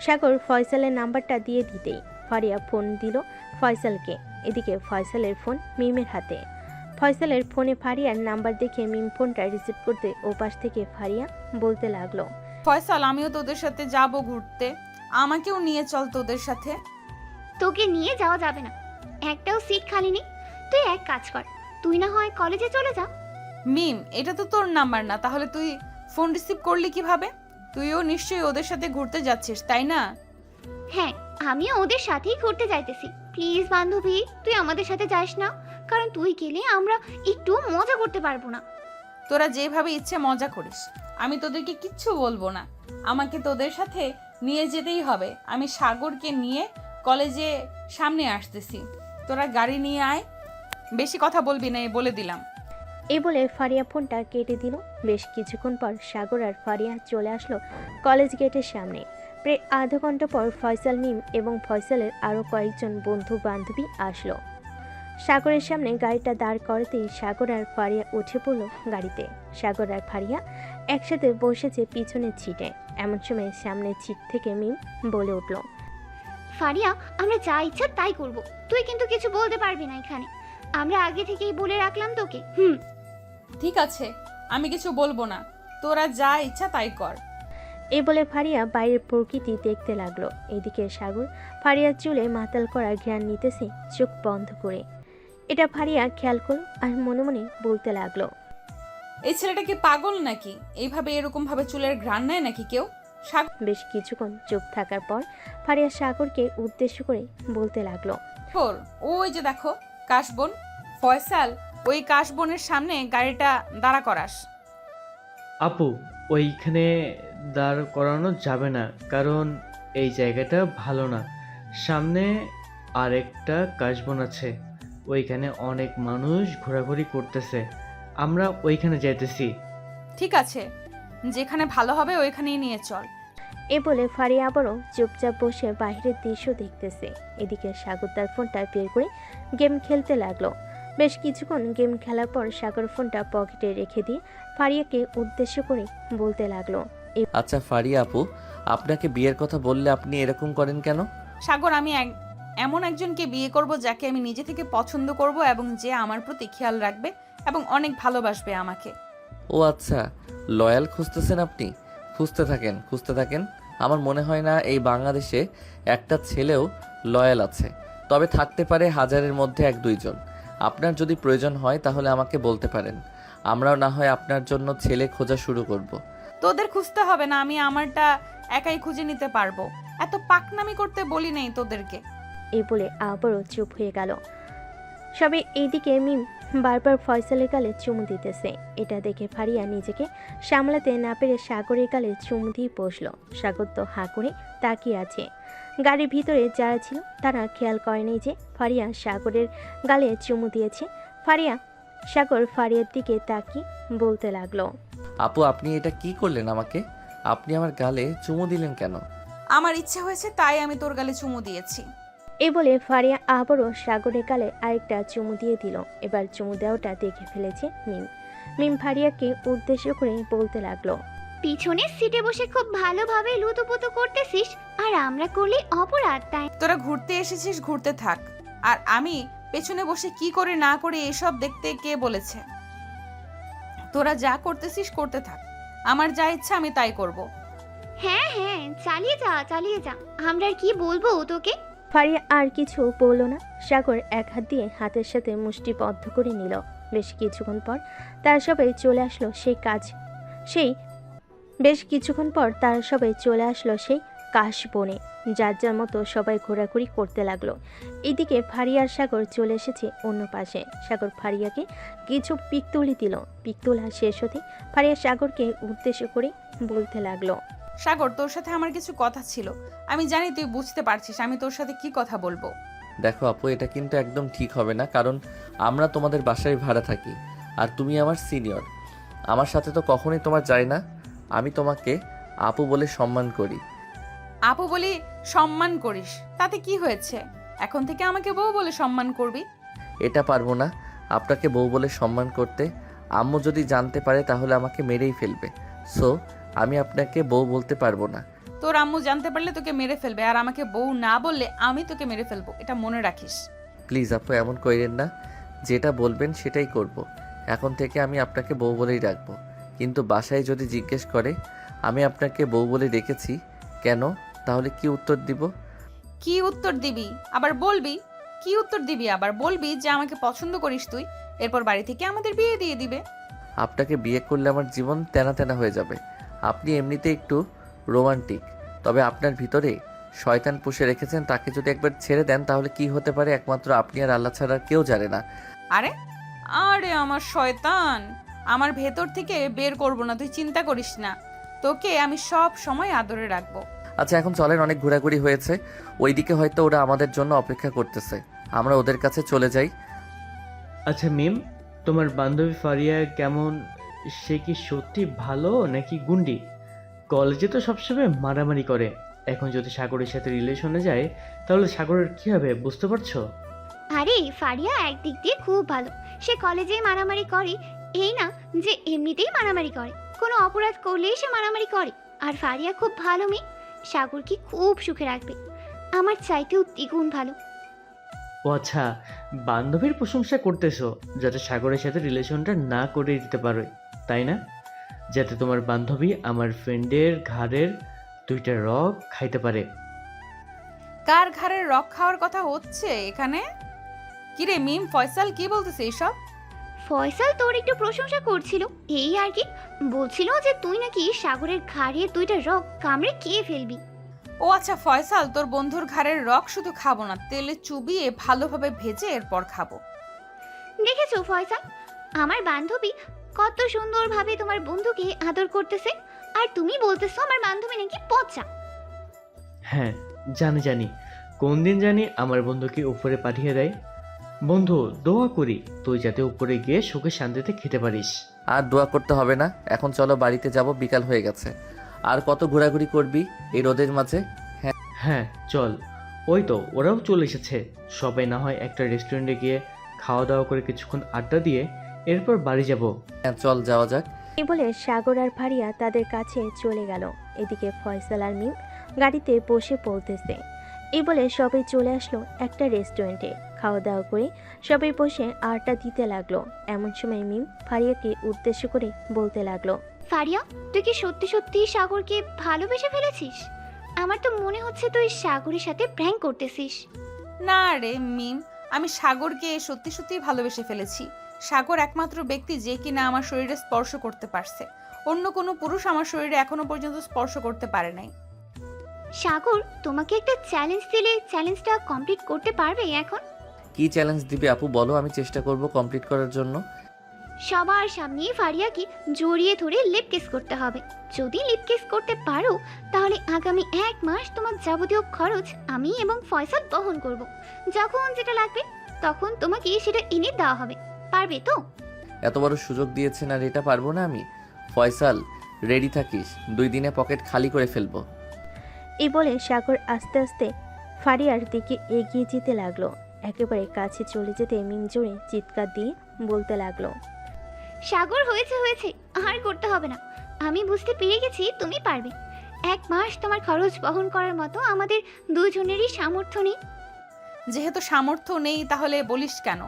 সাগর ফয়সালের নাম্বারটা দিয়ে দিতেই ফারিয়া ফোন দিল ফয়সালকে। এদিকে ফয়সালের ফোন মিমের হাতে। ফয়সালের ফোনে ফারিয়ার নাম্বার দেখে মিম ফোনটা রিসিভ করতে ওপাশ থেকে ফারিয়া বলতে লাগলো, ফয়সাল, আমিও তোদের সাথে যাব ঘুরতে, আমাকেও নিয়ে চল তোদের সাথে। তোকে নিয়ে যাওয়া যাবে না, একটাও সিট খালি নেই। তুই এক কাজ কর, তুই না হয় কলেজে চলে যা। মিম, এটা তো তোর নাম্বার না, তাহলে তুই ফোন রিসিভ করলি কিভাবে? তুইও নিশ্চয়ই ওদের সাথে ঘুরতে যাচ্ছিস, তাই না? হ্যাঁ, আমিও ওদের সাথেই ঘুরতে যাইতেছি। প্লিজ বান্ধবী, তুই আমাদের সাথে যাস না, কারণ তুই গেলে আমরা একটু মজা করতে পারবো না। তোরা যেভাবে ইচ্ছে মজা করিস, আমি তোদেরকে কিচ্ছু বলবো না। আমাকে তোদের সাথে নিয়ে যেতেই হবে। আমি সাগরকে নিয়ে কলেজে সামনে আসতেছি, তোরা গাড়ি নিয়ে আয়। বেশি কথা বলবি না, বলে দিলাম। এই বলে ফারিয়া ফোনটা কেটে দিল। বেশ কিছুক্ষণ পর সাগর আর ফারিয়া চলে আসলো কলেজ গেটের সামনে। প্রায় আধা ঘন্টা পর ফয়সাল, মিম এবং ফয়সালের আরও কয়েকজন বন্ধু বান্ধবী আসলো। সাগরের সামনে গাড়িটা দাঁড় করাতেই সাগর আর ফারিয়া উঠে পড়ল গাড়িতে। সাগর আর ফারিয়া একসাথে বসেছে পিছনের সিটে। এমন সময় সামনের সিট থেকে মিম বলে উঠল, ফারিয়া, আমরা যা ইচ্ছা তাই করব, তুই কিন্তু কিছু বলতে পারবি না এখানে। আমরা আগে থেকেই বলে রাখলাম তোকে। ঠিক আছে, আমি কিছু বলবো না, তোরা যা ইচ্ছা তাই কর। এই বলে ফারিয়া বাইরের প্রকৃতি দেখতে লাগলো। এদিকে সাগর ফারিয়ার চুলে মাতাল করা ঘ্রাণ নিতেছে চোখ বন্ধ করে। এটা ফারিয়া খেয়াল করল আর মনে মনে বলতে লাগলো, এই ছেলেটা কি পাগল নাকি? এইভাবে এরকম ভাবে চুলের ঘ্রাণ নেয় নাকি কেউ? বেশ কিছুক্ষণ চুপ থাকার পর ফারিয়া সাগরকে উদ্দেশ্য করে বলতে লাগলো, ওই যে দেখো কাশবন। ফয়সাল, ওই কাশবনের সামনে গাড়িটা দাঁড়া করাস। আপু, ওইখানে দাঁড় করানো যাবে না, কারণ এই জায়গাটা ভালো না। সামনে আরেকটা কাশবন আছে, ওইখানে অনেক মানুষ ঘোরাঘুরি করতেছে, আমরা ওইখানে যাইতেছি। ঠিক আছে, যেখানে ভালো হবে ওইখানেই নিয়ে চল। এ বলে ফারিয়া আবারও চুপচাপ বসে বাইরের দৃশ্য দেখতেছে। এদিকে সাগর তার ফোনটা বের করে গেম খেলতে লাগলো। বেশ কিছুক্ষণ গেম খেলার পর সাগর ফোনটা পকেটে রেখে দিয়ে ফারিয়াকে উদ্দেশ্য করে বলতে লাগলো, আচ্ছা ফারিয়া আপু, আপনাকে বিয়ের কথা বললে আপনি এরকম করেন কেন? সাগর, আমি এমন একজনকে বিয়ে করব যাকে আমি নিজে থেকে পছন্দ করব এবং যে আমার প্রতি খেয়াল রাখবে এবং অনেক ভালোবাসবে আমাকে। ও আচ্ছা, লয়াল খুঁজতেছেন আপনি? খুঁজতে থাকেন, খুঁজতে থাকেন। আমার মনে হয় না এই বাংলাদেশে একটা ছেলেও লয়াল আছে, তবে থাকতে পারে হাজারের মধ্যে 1-2 জন। আপনার যদি প্রয়োজন হয় তাহলে আমাকে বলতে পারেন, আমরাও না হয় আপনার জন্য ছেলে খোঁজা শুরু করব। তোদের খুঁজতে হবে না, আমি আমারটা একাই খুঁজে নিতে পারবো। এত পাকনামি করতে বলি নেই তোদেরকে। এই বলে আবারও চুপ হয়ে গেল সবে। এইদিকে মিম বারবার ফয়সালের গালে চুমু দিতেছে। এটা দেখে ফারিয়া নিজেকে সামলাতে না পেরে সাগরের গালে চুমু দিয়ে বসলো। সাগর তো হাঁ করে তাকিয়ে আছে। গাড়ির ভিতরে যারা ছিল তারা খেয়াল করেনি যে ফারিয়া সাগরের গালে চুমু দিয়েছে। সাগর ফারিয়ার দিকে তাকিয়ে বলতে লাগলো, আপু আপনি এটা কি করলেন আমাকে? আপনি আমার গালে চুমু দিলেন কেন? আমার ইচ্ছে হয়েছে তাই আমি তোর গালে চুমু দিয়েছি। এই বলে ফারিয়া আবারও সাগরের গালে আরেকটা চুমু দিয়ে দিল। এবার চুমু দেওয়াটা দেখে ফেলেছে মিম ফারিয়াকে উদ্দেশ্য করে বলতে লাগলো, পিছনের সিটে বসে খুব ভালোভাবে লুতুপুতু করতেছিস, আর আমরা করলে অপরাধ, তাই তোরা ঘুরতে এসেছিস, ঘুরতে থাক। আর আমি পেছনে বসে কি করে না করে এসব দেখতে কে বলেছে? তোরা যা করতেছিস করতে থাক, আমার যা ইচ্ছা আমি তাই করব। হ্যাঁ হ্যাঁ, চালিয়ে যা। আমরা আর কি বলবো তোকে? ফারিয়া আর কিছু বলল না। সাগর এক হাত দিয়ে হাতের সাথে মুষ্টিবদ্ধ করে নিল। বেশ কিছুক্ষণ পর তারা সবাই চলে আসলো সেই কাশ বনে। যার যার মতো সবাই ঘোরাঘুরি করতে লাগলো। এদিকে ফারিয়ার সাগর চলে এসেছে অন্য পাশে। সাগর ফারিয়াকে কিছু পিক তুলি দিল। পিক তোলা শেষ হতে ফারিয়া সাগরকে উদ্দেশ্য করে বলতে লাগলো, সাগর, তোর সাথে আমার কিছু কথা ছিল। আমি জানি তুই বুঝতে পারছিস আমি তোর সাথে কি কথা বলবো। দেখো আপু, এটা কিন্তু একদম ঠিক হবে না, কারণ আমরা তোমাদের বাসায় ভাড়া থাকি আর তুমি আমার সিনিয়র। আমার সাথে তো কখনোই তোমার যায় না। আমি তোমাকে আপু বলে সম্মান করি। আপু বলি সম্মান করিস, তাতে কি হয়েছে? এখন থেকে আমাকে বউ বলে সম্মান করবি। এটা পারবো না আপনাকে বউ বলে সম্মান করতে। আম্মু যদি জানতে পারে তাহলে আমাকে মেরেই ফেলবে। সো আমি আপনাকে বউ বলতে পারবো না। তোর আম্মু জানতে পারলে তোকে মেরে ফেলবে, আর আমাকে বউ না বললে আমি তোকে মেরে ফেলবো, এটা মনে রাখিস। প্লিজ আপু এমন কইরেন না। যেটা বলবেন সেটাই করব। এখন থেকে আমি আপনাকে বউ বলেই রাখবো। কিন্তু বাসায় যদি জিজ্ঞেস করে আমি আপনাকে বউ বলে রেখেছি কেন, তাহলে কি উত্তর দিব? কি উত্তর দিবি আবার বলবি? কি উত্তর দিবি আবার বলবি যে আমাকে পছন্দ করিস তুই, এরপর বাড়ি থেকে আমাদের বিয়ে দিয়ে দিবে। আপনাকে বিয়ে করলে আমার জীবন তেনা তেনা হয়ে যাবে। আপনি এমনিতে একটু রোমান্টিক, তবে আপনার ভিতরে শয়তান পুষে রেখেছেন। তাকে যদি একবার ছেড়ে দেন তাহলে কি হতে পারে একমাত্র আপনি আর আল্লাহ ছাড়া কেউ জানে না। আরে আরে আমার শয়তান, আমার ভেতর থেকে বের করব না, তুই চিন্তা করিস না। তোকে আমি সব সময় আদরে রাখবো। আচ্ছা এখন চলেন, অনেক ঘোরাঘুরি হয়েছে। ওইদিকে হয়তো ওরা আমাদের জন্য অপেক্ষা করতেছে, আমরা ওদের কাছে চলে যাই। আচ্ছা মিম, তোমার বান্ধবী ফারিয়া কেমন? সে কি সত্যি ভালো নাকি গুন্ডি? কলেজে তো সবসময় মারামারি করে, এখন যদি সাগরের সাথে রিলেশনে যায় তাহলে সাগরের কি হবে বুঝতে পারছো? আরে ফারিয়া একদিক দিয়ে খুব ভালো, সে কলেজে মারামারি করে, এই না যে এমনিতেই মারামারি করে, কোনো অপরাধ করলেই সে মারামারি করে। আর ফারিয়া খুব ভালো মেয়ে, সাগরকে খুব সুখে রাখবে, আমার চাইতেও দ্বিগুণ ভালো। ও আচ্ছা, বান্ধবীর প্রশংসা করতেছো যাতে সাগরের সাথে রিলেশনটা না করে দিতে পারো, তাই না? যাতে তোমার বান্ধবী আমার ফ্রেন্ডের ঘাড়ের 2টা রক খাইতে পারে। কার ঘাড়ের রক খাওয়ার কথা হচ্ছে এখানে? কিরে মিম, ফয়সাল কি বলতেছে এসব? ফয়সাল তোর একটু প্রশংসা করছিল, এই আর কি, বলছিল যে তুই নাকি সাগরের ঘাড়ের 2টা রক কামড়ে খেয়ে ফেলবি। ও আচ্ছা ফয়সাল, তোর বন্ধুর ঘাড়ের রক শুধু খাবো না, তেলে চুবিয়ে ভালোভাবে ভেজে এরপর খাবো। দেখেছো ফয়সাল, আমার বান্ধবী কত সুন্দরভাবে তোমার বন্ধুকে আদর করতেছে, আর তুমি বলতেছো আমার বান্ধবী নাকি পচা। হ্যাঁ জানি, কোন দিন জানি আমার বন্ধুকে উপরে পাঠিয়ে দেয়। বন্ধু দোয়া করি তুই যাতে উপরে গিয়ে সুখে শান্তিতে খেতে পারিস। আর দোয়া করতে হবে না, এখন চলো বাড়িতে যাব, বিকাল হয়ে গেছে। আর কত ঘোরাঘুরি করবি এই রোদের মাঝে? হ্যাঁ চল, ওই তো ওরাও চলে এসেছে। সবাই না হয় একটা রেস্টুরেন্টে গিয়ে খাওয়া দাওয়া করে কিছুক্ষণ আড্ডা দিয়ে এরপর বাড়ি যাব। হ্যাঁ চল যাওয়া যাক। এই বলে সাগর আর ফারিয়া তাদের কাছে চলে গেল। এদিকে ফয়সাল আর মিম গাড়িতে বসে পড়তেছে। এই বলে সবাই চলে আসলো একটা রেস্টুরেন্টে। খাওয়া দাওয়া করে সবাই বসে আড্ডা দিতে লাগলো। এমন সময় মিম ফারিয়াকে উদ্দেশ্য করে বলতে লাগলো, ফারিয়া, তুই কি সত্যি সত্যি সাগরকে ভালোবেসে ফেলেছিস? আমার তো মনে হচ্ছে তুই সাগরের সাথে প্র্যাঙ্ক করতেছিস। না রে মিম, আমি সাগরকে সত্যি সত্যি ভালোবেসে ফেলেছি। সাগর একমাত্র ব্যক্তি যে কিনা আমার শরীরে স্পর্শ করতে পারছে। অন্য কোনো পুরুষ আমার শরীরে এখনো পর্যন্ত স্পর্শ করতে পারে নাই। সাগর, তোমাকে একটা চ্যালেঞ্জ দিলে চ্যালেঞ্জটা কমপ্লিট করতে পারবে এখন? কি চ্যালেঞ্জ দিবে আপু বলো, আমি চেষ্টা করব কমপ্লিট করার জন্য। সবার সামনে ফারিয়াকে জড়িয়ে ধরে লিপ কিস করতে হবে। যদি লিপ কিস করতে পারো তাহলে আগামী 1 মাস তোমার যাবতীয় খরচ আমি এবং ফয়সাল বহন করব। যখন যেটা লাগবে তখন তোমাকে সেটা এনে দেওয়া হবে। পারবে তো? এত বড় সুযোগ দিয়েছেন আর এটা পারবো না আমি? ফয়সাল, রেডি থাকিস, 2 দিনে পকেট খালি করে ফেলবো। এই বলে সাগর আস্তে আস্তে ফারিয়ার দিকে এগিয়ে যেতে লাগলো। একেবারে কাছে চলে যেতে মিম জোরে চিৎকার দিয়ে বলতে লাগলো, সাগর, হয়েছে হয়েছে, আর করতে হবে না। আমি বুঝতে পেরে গেছি তুমি পারবে। 1 মাস তোমার খরচ বহন করার মতো আমাদের দুজনেরই সামর্থ্য নেই। যেহেতু সামর্থ্য নেই তাহলে বলিস কেন?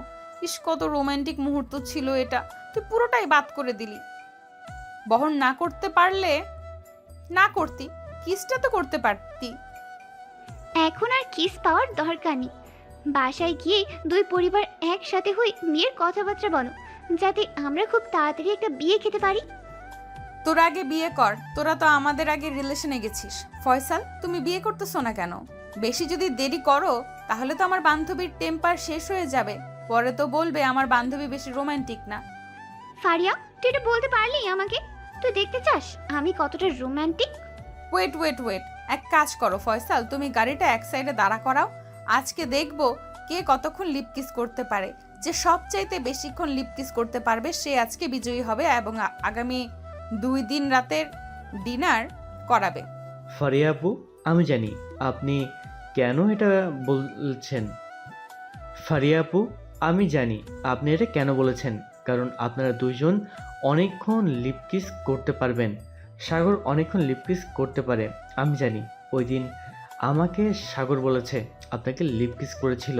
ইস, কত রোমান্টিক মুহূর্ত ছিল এটা, তুই পুরোটাই বাদ করে দিলি। বহন না করতে পারলে না করতি, কিসটা তো করতে পারতি। এখন আর কিস পাওয়ার দরকার নেই। বাসায় গিয়ে 2 পরিবার একসাথে হয়ে বিয়ের কথাবার্তা বলো, যাতে আমরা খুব তাড়াতাড়ি একটা বিয়ে খেতে পারি। তোর আগে বিয়ে কর, তোরা তো আমাদের আগে রিলেশনে গেছিস। ফয়সাল, তুমি বিয়ে করতেছো না কেন? বেশি যদি দেরি করো তাহলে তো আমার বান্ধবীর টেম্পার শেষ হয়ে যাবে। পরে তো বলবে আমার বান্ধবী বেশি রোমান্টিক না। ফারিয়া, তুই এটা বলতে পারলি আমাকে? তুই দেখতে চাস আমি কতটা রোমান্টিক? ওয়েট ওয়েট ওয়েট, এক কাজ করো ফয়সাল, তুমি গাড়িটা এক সাইডে দাঁড়া করাও। আজকে দেখবো কে কতক্ষণ লিপ কিস করতে পারে। যে সবচাইতে বেশিক্ষণ লিপ কিস করতে পারবে সে আজকে বিজয়ী হবে এবং আগামী 2 দিন রাতের ডিনার করাবে। ফারিয়া আপু, আমি জানি আপনি কেন এটা বলছেন। ফারিয়া আপু, আমি জানি আপনি এটা কেন বলেছেন, কারণ আপনারা দুইজন অনেকক্ষণ লিপ কিস করতে পারবেন। সাগর অনেকক্ষণ লিপ কিস করতে পারে, আমি জানি। ওই দিন আমাকে সাগর বলেছে আপনাকে লিপ কিস করেছিল।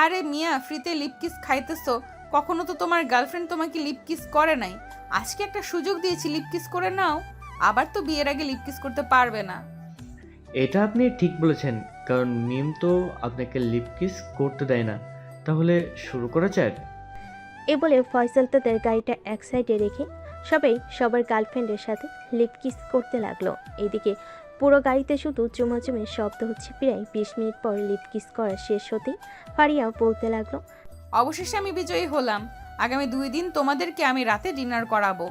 আরে মিয়া, ফ্রিতে লিপ কিস খাইতেছো? কখনো তো তোমার গার্লফ্রেন্ড তোমাকে লিপ কিস করে নাই। আজকে একটা সুযোগ দিয়েছি, লিপ কিস করে নাও। আবার তো বিয়ের আগে লিপ কিস করতে পারবে না। এটা আপনি ঠিক বলেছেন, কারণ মিম তো আপনাকে লিপ কিস করতে দেয় না। তাহলে শুরু করা যাক। এ বলে ফয়সাল তাদের গাড়িটা এক সাইডে রেখে সবাই সবার গার্লফ্রেন্ডের সাথে লিপ কিস করতে লাগলো। এদিকে পুরো গাড়িতে শুধু চুমাচুমির শব্দ হচ্ছে। প্রায় 20 মিনিট পর লিপ কিস করা শেষ হতেই ফারিয়া বলতে লাগলো, অবশেষে আমি বিজয়ী হলাম। আগামী 2 দিন তোমাদেরকে আমি রাতে ডিনার করাবো।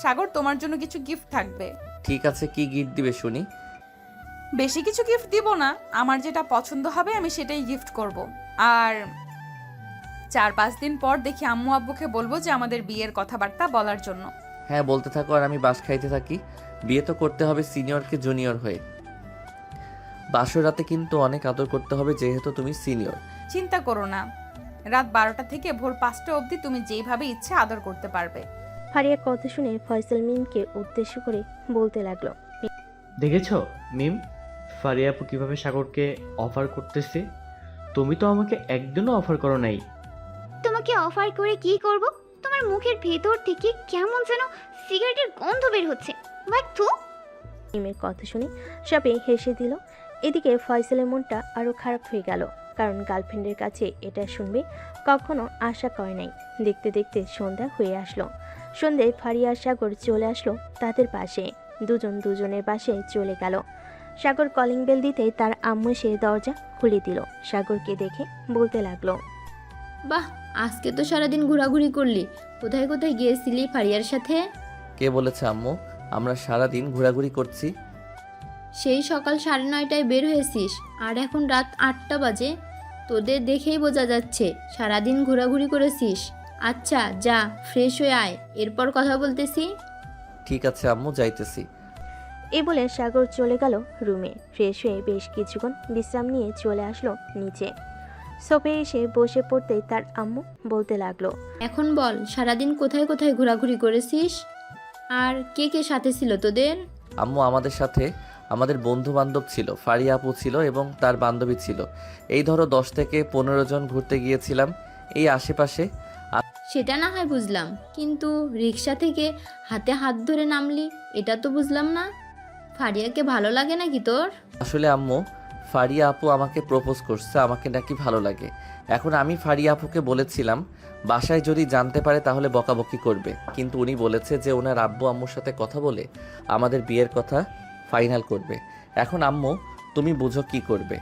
সাগর, তোমার জন্য কিছু গিফট থাকবে। ঠিক আছে, কি গিফট দিবে শুনি? বেশি কিছু গিফট দিব না, আমার যেটা পছন্দ হবে আমি সেটাই গিফট করব। আর 4-5 দিন পর দেখি আম্মু আব্বুকে বলবো যে আমাদের বিয়ের কথাবার্তা বলার জন্য। হ্যাঁ, বলতে থাকো আর আমি বাস খাইতে থাকি। বিয়ে তো করতে হবে সিনিয়রকে জুনিয়র হয়ে। বাসর রাতে কিন্তু অনেক আদর করতে হবে যেহেতু তুমি সিনিয়র। চিন্তা করো না, রাত 12টা থেকে ভোর 5টা অবধি তুমি যেইভাবে ইচ্ছে আদর করতে পারবে। ফারিয়া কথা শুনে ফয়সাল মিমকে উদ্দেশ্য করে বলতে লাগলো, দেখেছ মিম, ফারিয়া আপু কীভাবে সাগরকে অফার করতেছে? তুমি তো আমাকে একদিনও অফার করো নাই। তোমাকে অফার করে কি করব? তোমার মুখের ভেতর থেকে কেমন যেন সিগারেটের গন্ধ বের হচ্ছে। বাথু। মিমের কথা শুনে সবাই হেসে দিল। এদিকে ফয়সালের মনটা আরও খারাপ হয়ে গেল, কারণ গার্লফ্রেন্ডের কাছে এটা শুনবে কখনো আশা করে নাই। দেখতে দেখতে সন্ধ্যা হয়ে আসলো। সন্ধ্যায় ফারিয়া আর সাগর চলে আসলো তাদের পাশে। দুজন দুজনের পাশে চলে গেল। সাগর কলিং বেল দিতে তার আম্মু সে দরজা খুলে দিল। সাগরকে দেখে বলতে লাগলো, বাহ, আজকে তো সারাদিন ঘোরাঘুরি করলি। কোথায় কোথায় গিয়েছিলি ফারিয়ার সাথে? কে বলেছে আম্মু আমরা সারা দিন ঘোরাঘুরি করছি? সেই সকাল 9:30টায় বের হয়েছিস আর এখন রাত 8টা বাজে। তোদের দেখেই বোঝা যাচ্ছে সারাদিন ঘোরাঘুরি করেছিস। আচ্ছা যা, ফ্রেশ হয়ে আয়, এরপর কথা বলতেছি। ঠিক আছে আম্মু, যাইতেছি। এই বলে সাগর চলে গেল রুমে। ফ্রেশ হয়ে বেশ কিছুক্ষণ বিশ্রাম নিয়ে চলে আসলো নিচে। সোফে এসে বসে পড়তেই তার আম্মু বলতে লাগলো, এখন বল, সারাদিন কোথায় কোথায় ঘোরাঘুরি করেছিস আর কে কে সাথে ছিল তোদের? আম্মু, আমাদের সাথে আমাদের বন্ধু বান্ধব ছিল, ফারিয়া আপু ছিল এবং তার বান্ধবী ছিল। এই ধরো 10 থেকে 15 জন ঘুরতে গিয়েছিলাম এই আশেপাশে। সেটা না হয় বুঝলাম, কিন্তু রিক্সা থেকে হাতে হাত ধরে নামলি, এটা তো বুঝলাম না। ফারিয়াকে ভালো লাগে নাকি তোর? আসলে আম্মু, ফারিয়া আপু আমাকে প্রপোজ করছে, আমাকে নাকি ভালো লাগে। এখন আমি ফারিয়া আপুকে বলেছিলাম বাসায় যদি জানতে পারে তাহলে বকাবকি করবে, কিন্তু উনি বলেছে যে ওনার আব্বু আম্মুর সাথে কথা বলে আমাদের বিয়ের কথা ফাইনাল করবে। এখন আম্মু তুমি বুঝো কি করবে।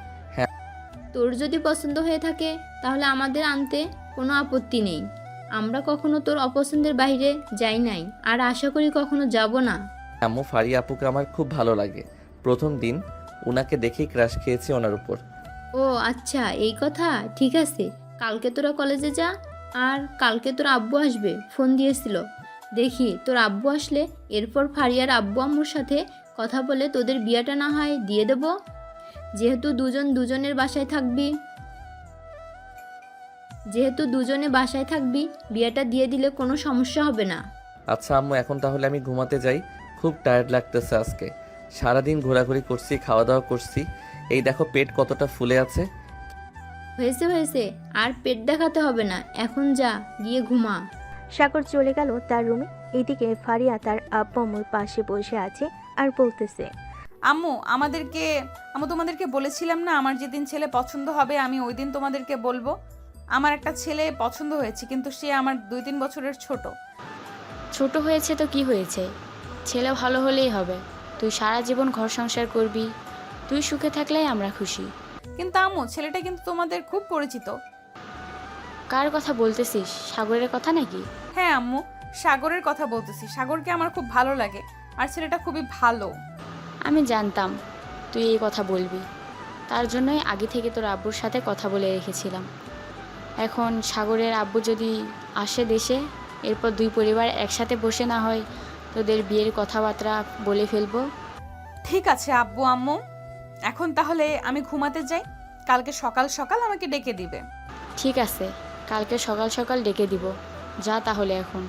তোর যদি পছন্দ হয়ে থাকে তাহলে আমাদের আনতে কোনো আপত্তি নেই। আমরা কখনো তোর অপছন্দের বাইরে যাই নাই, আর আশা করি কখনো যাব না। আম্মু ফারিয়া আপুকে আমার খুব ভালো লাগে, প্রথম দিন ওনাকে দেখেই ক্রাশ খেয়েছি ওনার উপর। ও আচ্ছা, এই কথা। ঠিক আছে, কালকে তোরা কলেজে যা, আর কালকে তোর আব্বু আসবে, ফোন দিয়েছিল। দেখি তোর আব্বু আসলে এরপর ফারিয়ার আব্বু আম্মুর সাথে কথা বলে তোদের বিয়েটা না হয় দিয়ে দেব। যেহেতু দুজনে বাসায় থাকবি, বিয়েটা দিয়ে দিলে কোনো সমস্যা হবে না। আচ্ছা আম্মু, এখন তাহলে আমি ঘুমাতে যাই, খুব টায়ার্ড লাগতেছে আজকে। সারাদিন ঘোরাঘুরি করছি, খাওয়া দাওয়া করছি, এই দেখো পেট কতটা ফুলে আছে। হয়েছে, আর পেট দেখাতে হবে না, এখন যা, গিয়ে ঘুমা। সাগর চলে গেল তার রুমে। এদিকে ফারিয়া তার আব্বু আম্মুর পাশে বসে আছে আর বলতেছে, আম্মু তোমাদেরকে বলেছিলাম না আমার যেদিন ছেলে পছন্দ হবে আমি ওই দিন তোমাদেরকে বলবো। আমার একটা ছেলে পছন্দ হয়েছে, কিন্তু সে আমার 2-3 বছরের ছোট। ছোট হয়েছে তো কি হয়েছে, ছেলে ভালো হলেই হবে। তুই সারা জীবন ঘর সংসার করবি, তুই সুখে থাকলেই আমরা খুশি। কিন্তু আম্মু ছেলেটা কিন্তু তোমাদের খুব পরিচিত। কার কথা বলতেছিস, সাগরের কথা নাকি? হ্যাঁ আম্মু, সাগরের কথা বলতেছি। সাগরকে আমার খুব ভালো লাগে, আর ছেলেটা খুবই ভালো। আমি জানতাম তুই এই কথা বলবি, তার জন্যই আগে থেকে তোর আব্বুর সাথে কথা বলে রেখেছিলাম। এখন সাগরের আব্বু যদি আসে দেশে, এরপর দুই পরিবার একসাথে বসে না হয় তোদের বিয়ের কথাবার্তা বলে ফেলবো। ঠিক আছে আব্বু আম্মু, এখন তাহলে আমি ঘুমাতে যাই, কালকে সকাল সকাল আমাকে ডেকে দিবে। ঠিক আছে, কালকে সকাল সকাল ডেকে দিব, যা তাহলে এখন।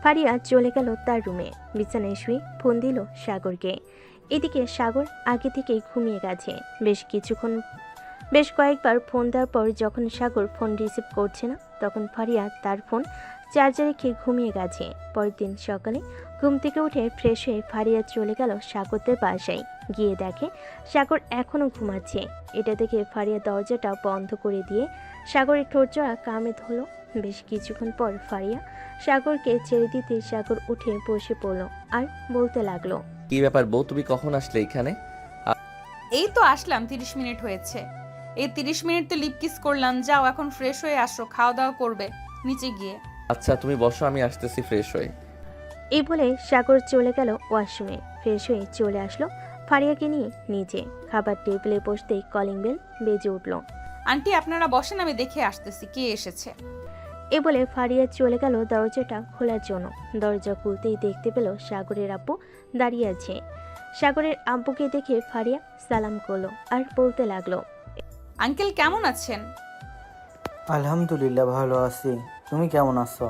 ফারিয়া চলে গেল তার রুমে। বিছানায় শুয়ে ফোন দিল সাগরকে। এদিকে সাগর আগে থেকেই ঘুমিয়ে গেছে। বেশ কয়েকবার ফোন দেওয়ার পর যখন সাগর ফোন রিসিভ করছে না, তখন ফারিয়া তার ফোন চার্জে রেখে ঘুমিয়ে গেছে। পরের দিন সকালে ঘুম থেকে উঠে ফ্রেশ হয়ে ফারিয়া চলে গেল সাগরদের বাসায়। গিয়ে দেখে সাগর এখনও ঘুমাচ্ছে। এটা দেখে ফারিয়া দরজাটা বন্ধ করে দিয়ে সাগরের ঠোঁটজোড়া কামড়ে ধরল। বেশ কিছুক্ষণ পর ফারিয়া সাগরকে ছেড়ে দিতে সাগর উঠে বসে পড়ল আর বলতে লাগলো, কি ব্যাপার বউ, তুমি কখন আসলে এখানে? এই তো আসলাম, 30 মিনিট হয়েছে। এই 30 মিনিট তো লিপ কিস করলাম। যাও এখন ফ্রেশ হয়ে আসো, খাওয়া দাওয়া করবে নিচে গিয়ে। আচ্ছা তুমি বসো, আমি আসতেছি ফ্রেশ হয়ে। এই বলে সাগর চলে গেল ওয়াশরুমে। ফ্রেশ হয়ে চলে আসলো ফারিয়াকে নিয়ে নিচে। খাবার টেবিলে বসতেই কলিং বেল বেজে উঠল। আন্টি আপনারা বসেন, আমি দেখে আসতেছি কে এসেছে। এ বলে ফারিয়া চলে গেল দরজাটা খোলার জন্য। দরজা খুলতেই দেখতে পেল সাগরের আব্বু দাঁড়িয়ে আছে। সাগরের আব্বুকে দেখে ফারিয়া সালাম করলো আর বলতে লাগলো, আঙ্কেল কেমন আছেন? আলহামদুলিল্লাহ ভালো আছি, তুমি কেমন আছো?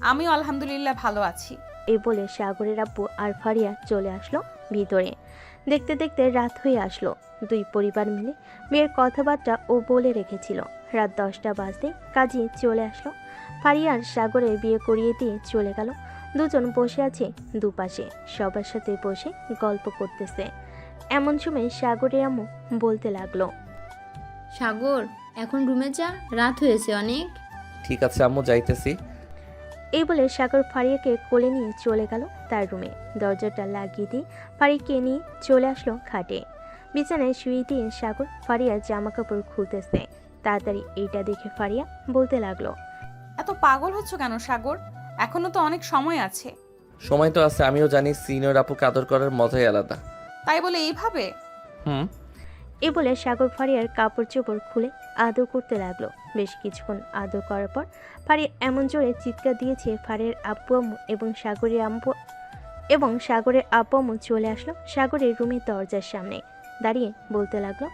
আমিও আলহামদুলিল্লাহ ভালো আছি। এই বলে সাগরের আব্বু আর ফারিয়া চলে আসলো ভিতরে। দেখতে দেখতে রাত হয়ে আসলো। দুই পরিবার মিলে বিয়ের কথাবার্তা ও বলে রেখেছিল। রাত 10টা বাজতে কাজী চলে আসলো। ফারিয়ার সাগরের বিয়ে করিয়ে দিয়ে চলে গেল। দুজন বসে আছে দুপাশে, সবার সাথে বসে গল্প করতেছে। এমন সময় সাগরের আম্মু বলতে লাগলো, সাগর এখন রুমে যা, রাত হয়েছে অনেক। ঠিক আছে আম্মু, যাইতেছি। এই বলে সাগর ফারিয়াকে কোলে নিয়ে চলে গেল তার রুমে। দরজাটা লাগিয়ে দিয়ে ফারিয়াকে নিয়ে চলে আসলো খাটে। বিছানায় শুয়ে দিয়ে সাগর ফারিয়ার জামা কাপড় খুলতেছে। তাড়াতাড়ি এইটা দেখে ফারিয়া বলতে লাগলো, এত পাগল হচ্ছ কেন সাগর? এখনো তো অনেক সময় আছে। সময় তো আছে, আমিও জানি সিনিয়র আপুকে আদর করার মজাই আলাদা। তাই বলে এইভাবে? এই বলে সাগর ফারিয়ার কাপড় চোপড় খুলে আদর করতে লাগলো। বেশ কিছুক্ষণ আদর করার পর ফারিয়া এমন জোরে চিৎকার দিয়েছে, ফারিয়ার আব্বু আম্মু এবং সাগরের আব্বু আম্মু চলে আসলো সাগরের রুমের দরজার সামনে। দাঁড়িয়ে বলতে লাগলো,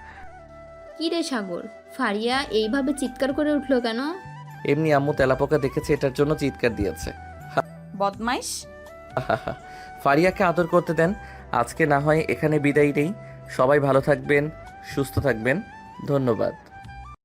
কি রে সাগর, ফারিয়া এইভাবে চিৎকার করে উঠলো কেন? এমনি আম্মু তেলাপোকা দেখেছে, এটার জন্য চিৎকার দিয়েছে। বদমাইশ। ফারিয়াকে আদর করতে দেন, আজকে না হয় এখানে বিদায় নেই। সবাই ভালো থাকবেন, সুস্থ থাকবেন, ধন্যবাদ।